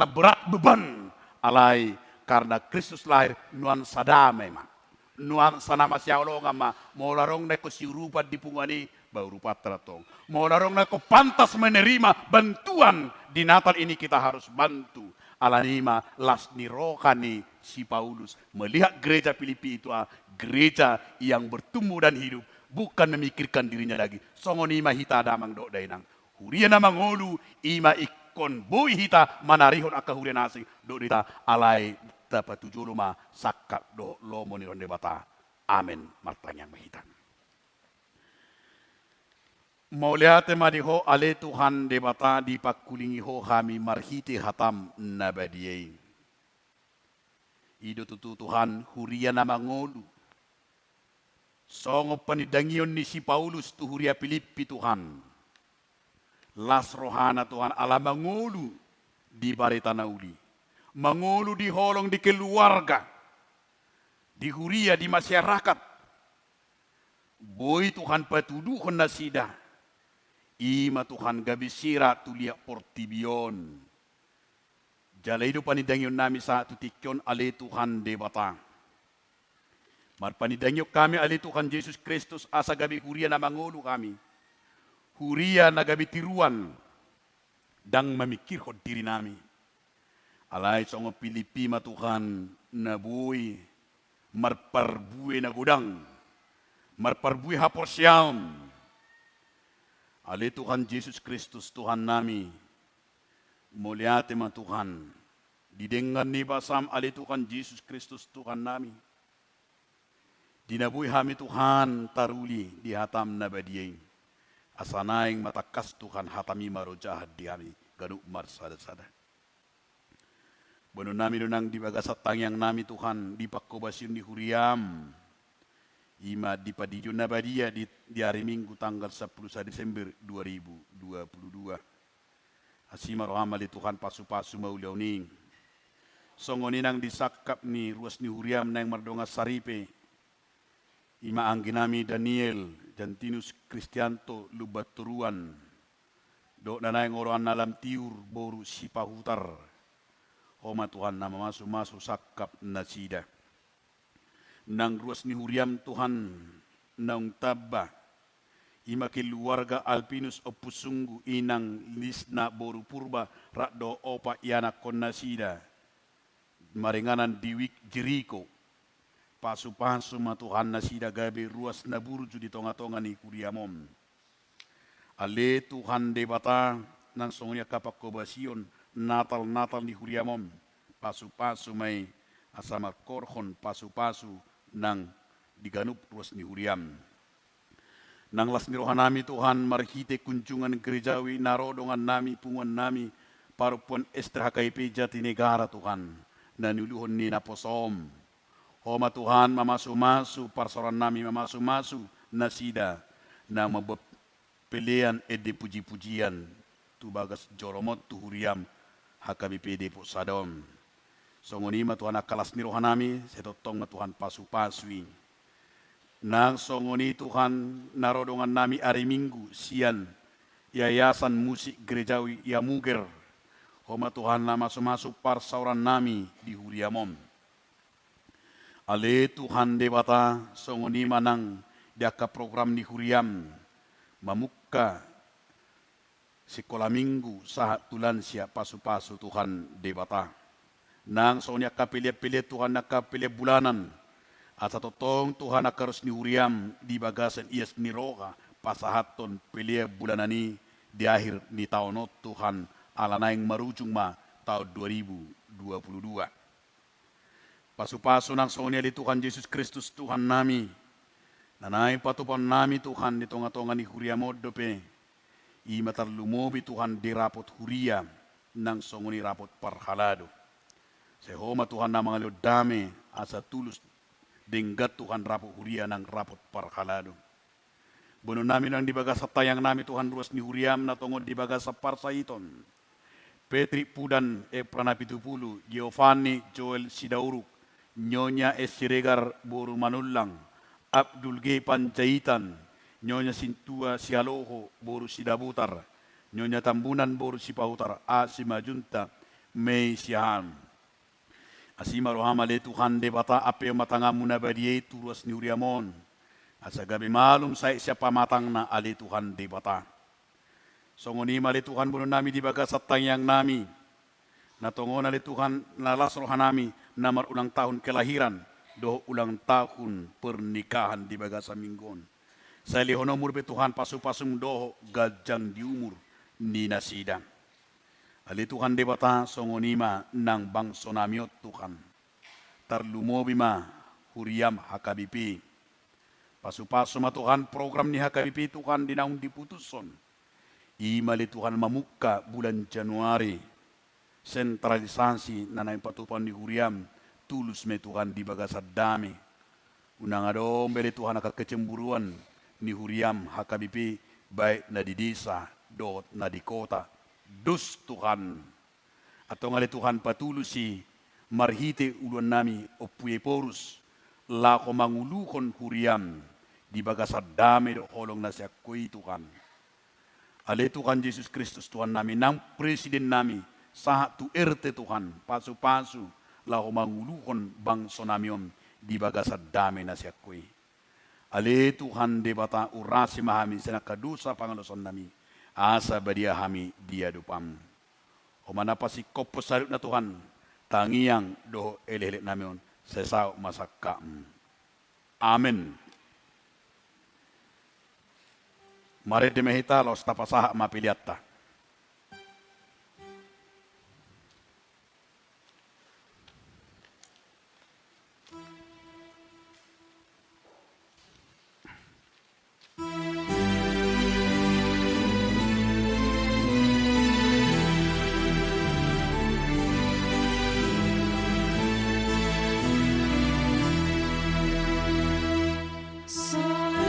berat beban. Alai karena Kristus lahir nuansa damai ma. Nuansa nama siya ma. Mau larong na ko siurupan di pungani. Baru patratong. Mau larong na ko pantas menerima bantuan di Natal ini kita harus bantu. Alanima las nirokani si Paulus melihat gereja Filipi itu gereja yang bertumbuh dan hidup bukan memikirkan dirinya lagi. Songonima hita damang do dainang. Huria namang olu ima ikon boy hita manarihon akahurian asing do dita alai dapat tujuluma sakak do lomo ni ronde bata. Amen. Martanyang mahitan. Mauliate madiho ale Tuhan debata di pakulingi ho kami marhiti hatam nabadiyai. Ido tutu Tuhan huria nama ngolu. Songo panidangion ni si Paulus tu huria Filipi Tuhan. Las rohana Tuhan ala mangolu di barita nauli. Mangolu di holong di keluarga. Di huria di masyarakat. Boy Tuhan patuduhon nasida. Ima Tuhan gabisira tulia portibion. Jala hidup panidangyon nami sa tutikyon ale Tuhan debata. Marpanidangyo kami ale Tuhan Yesus Kristus asa gabi huria na mangulu kami. Huria na gabi tiruan. Dang mamikirkod diri nami. Alay songo Filipi ma Tuhan na buhay. Marparbuhay na gudang. Marparbuhay haposyam. Ale Tuhan Yesus Kristus Tuhan nami. Muliate ma Tuhan. Didengar ni basam ale Tuhan Yesus Kristus Tuhan nami. Dinabuhi kami Tuhan taruli di hatam nabadiyay. Asanaing matakas Tuhan hatami marojahat di kami. Ganuk marsada-sada. Bano nami nunang di bagasat tangyang nami Tuhan. Di pakobasin di huriam. Ima di Padijun Nabadia di hari Minggu tanggal 10 Desember 2022. Asima rohama li Tuhan pasu-pasu mauliau ning. Songoninang disakap ni ruas ni huriam nang mardonga saripe. Ima angginami Daniel Jantinus Kristianto Lubaturuan. Do nanay ngoroan nalam tiur boru sipahutar. Homa Tuhan nama masu sakap nasida. Nang ruas ni huriam Tuhan naung taba ima keluarga Alpinus opusunggu inang lisna boru purba rakdo opa iana konnasida maringanan diwik Jeriko pasu-pasu ma Tuhan na sida gabi ruas na burju di tonga-tonga ni kuriamom. Ale Tuhan debata nang songnya kapak kobasion natal-natal ni kuriamom. Pasu-pasu may asama korhon pasu-pasu nang diganup ruas ni huriam. Nang las nirohan nami Tuhan marhite kunjungan gerejawi narodongan nami punguan nami parupuan Ester HKIP Jatinegara Tuhan. Na nuluhon ni naposom. Homa Tuhan mamasu-masu parsoran nami mamasu-masu nasida na mabapilian edi puji-pujian tu bagas joromot tu huriam HKBP Depo Sadom. Songonima Tuhan akalas nirohan nami setotong na Tuhan pasu-pasui. Nang songoni Tuhan narodongan nami hari Minggu sian yayasan musik gerejawi Yamuger. Homa Tuhan na masuk-masuk parsauran nami di huriamom. Ale Tuhan debata songoni manang diaka program di huriam. Mamukka sekolah minggu sahat tulan siap pasu-pasu Tuhan debata. Nang sonya kapilih-pilih Tuhan nak kapilih bulanan. Asa totong Tuhan akarus ni huriam di bagasan ias ni roka pasahaton pilih bulanani di akhir ni tahun Tuhan ala naing marujung ma tahun 2022. Pasu-pasu nang sonya di Tuhan Yesus Kristus Tuhan nami. Nanay patupan nami Tuhan di tonga-tonga ni huriam dope. I matarlumobi Tuhan di rapot huria nang songoni rapot parhalado. Sehoma Tuhan na mga dame asa tulus denggat Tuhan rapot huria ng rapot parhalado. Buno namin ang dibaga sa tayang nami Tuhan ruas ni huriam na tungod dibaga sa parsaiton. Petri Pudan Pranapitupulu, Giovanni Joel Sidauruk, Nyonya Siregar Boru Manulang, Abdul G. Panjaitan, Nyonya Sintua Sialoho Boru Sidabutar, Nyonya Tambunan Boru Sipahutar, Asima Junta May Siaham. Asima rohama le Tuhan debata ape matanga muna badie turuas ni uriamon. Asa gabi malum sa siapa matang na ale Tuhan debata. Songoni male Tuhan buno nami di baga sa tayang nami. Natongon ale Tuhan nalas rohan nami namar ulang tahun kelahiran. Doh ulang tahun pernikahan di baga sa minggon. Sa lihono murbe Tuhan pasu-pasum doho gajang di umur ni nasida. Ali Tuhan debata songonima nang bangso namiot Tuhan. Tarlumobi ma huriam HKBP. Pasu-pasu ma Tuhan program ni HKBP Tuhan dinaung diputuson. Imali Tuhan mamuka bulan Januari. Sentralisasi nanay patupan ni huriam. Tulus me Tuhan di bagasad dami. Unang adong beli Tuhan nakakecemburuan ni huriam HKBP baik na di desa dot na di kota. Dus Tuhan atau ngali Tuhan patulusi marhite uluan nami opuye porus lako mangulukon huriam di bagasad dame do holong na siya koi Tuhan. Ale Tuhan Yesus Kristus Tuhan nami nang presiden nami sahat tu RT Tuhan pasu-pasu lako mangulukon bangso namion di bagasad dame na siya koi. Ale Tuhan debata urasi mahami sinakadusa pangaloson nami. Asa badia hami dia dupam. O manapa si kopos sarip na Tuhan. Tangiang doho elehelik namion. Sesao masakka. Amen. Mari demehita los tapasaha mapiliatta. Solo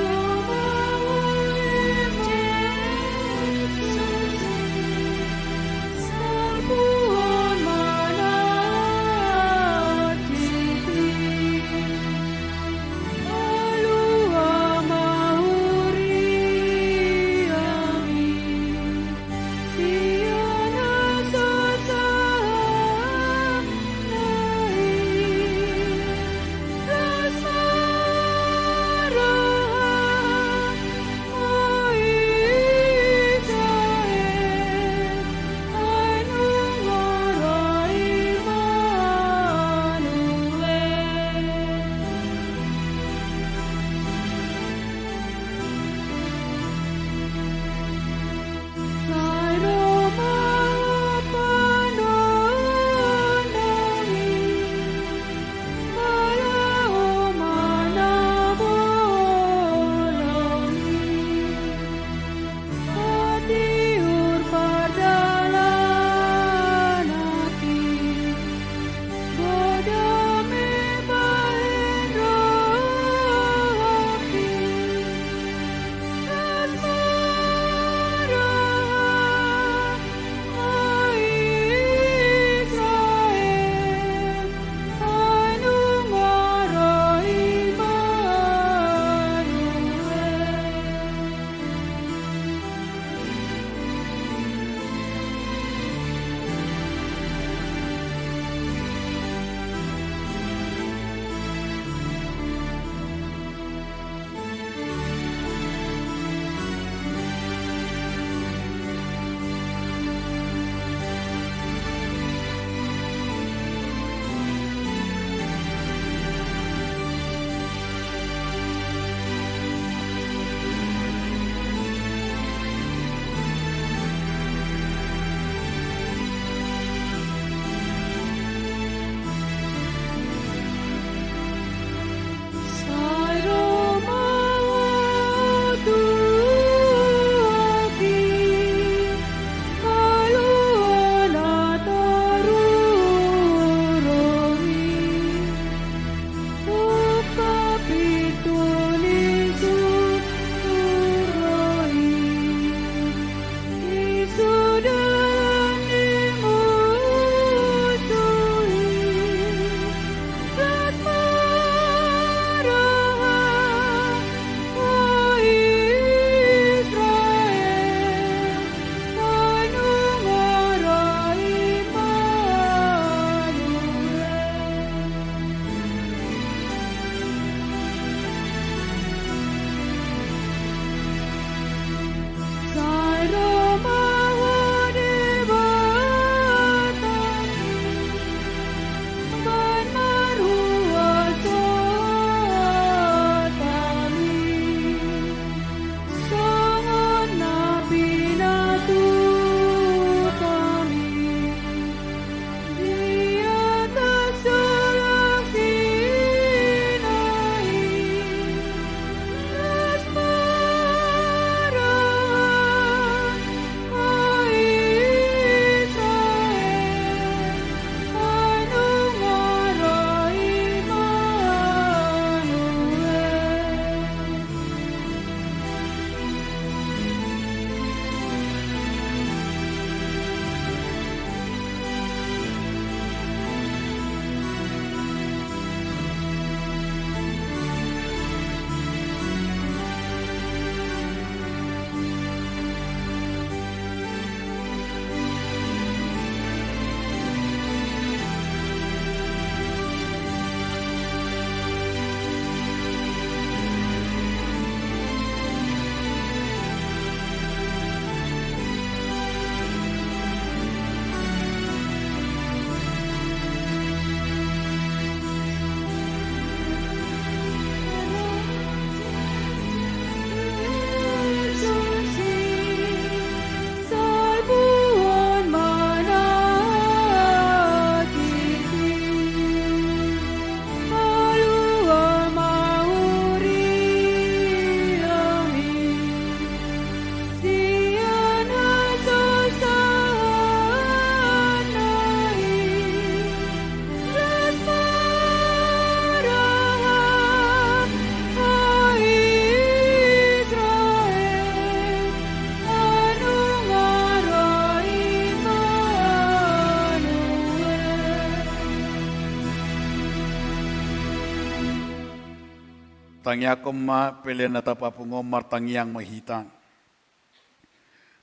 Martangyakom ma pilihan na tapapungom martangyang mahitang.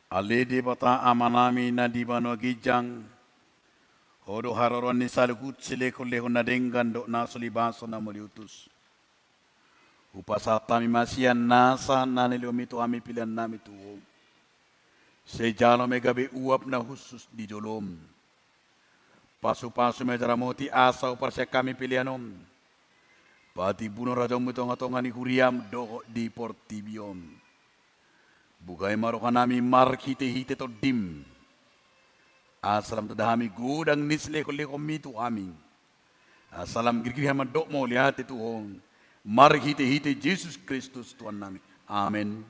Ale di bata amanami na di bano gijang. Hodo haroron ni salugut sile kuleho na denggan do na sulibaso na maliutus. Upasatami masian nasa na nilumito ami pilihan nami tuwo. Sejalo me gabi uap na husus di dolom. Pasu-pasu me jaramoti asa uparsya kami pilihanom. Pati buno rajong mitong-atongan ni Huriam do di Portibion. Bugay marokan nami markite-hite to dim. Asalam tadahami gudang nisle kuli komitu aming. Asalam girgiri hama do mo lihat itu hong. Markite-hite Yesus Kristus Tuhan nami. Amen.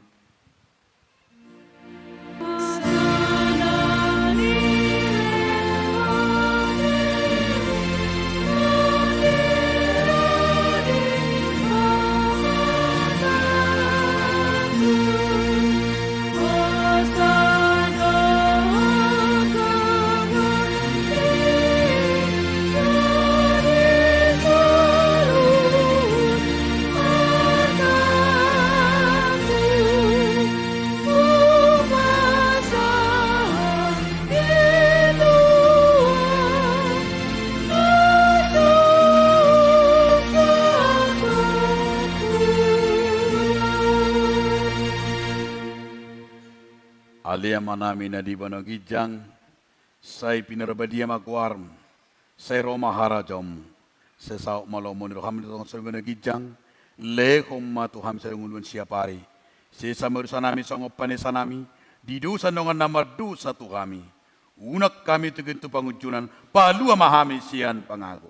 Alia manami na di banogijang, say pinarabadia magwarm, say Roma harajom, say sao malomon roham nitong sa banogijang, lehom matuham sa ngulun siapari, say samarusan nami sa ngopanisa nami, didusan nongan namardu sa tu kami, unak kami tugintu pangujunan, palua mahami siyan pangako.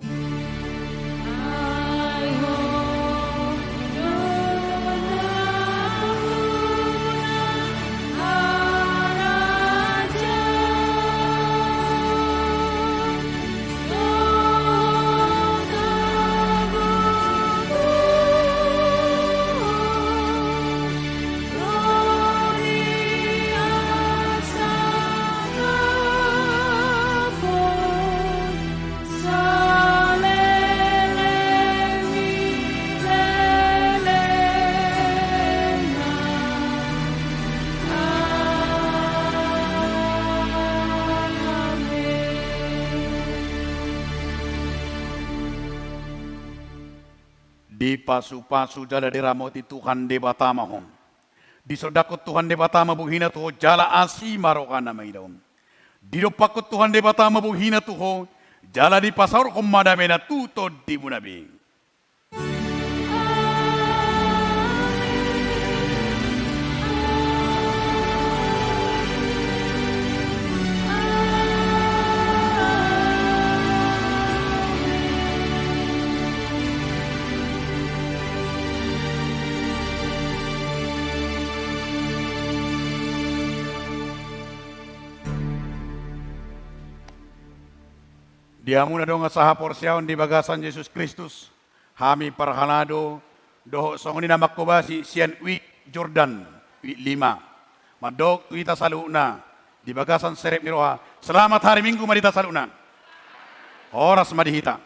Di pasu-pasu jala di ramoti Tuhan de batama hon. Di sodakot Tuhan de batama buhina tuho jala asi marokana maidaon. Di dopakot Tuhan de batama buhina tuho jala di pasar komadamena tuto di munabi. Diamuna dong saha porsyaon di bagasan Yesus Kristus. Hami parhanado doho songoni na makubasi sian wi Jordan wi 5. Madok wita saluna di bagasan serep miroha. Selamat hari Minggu marita saluna. Horas madihita.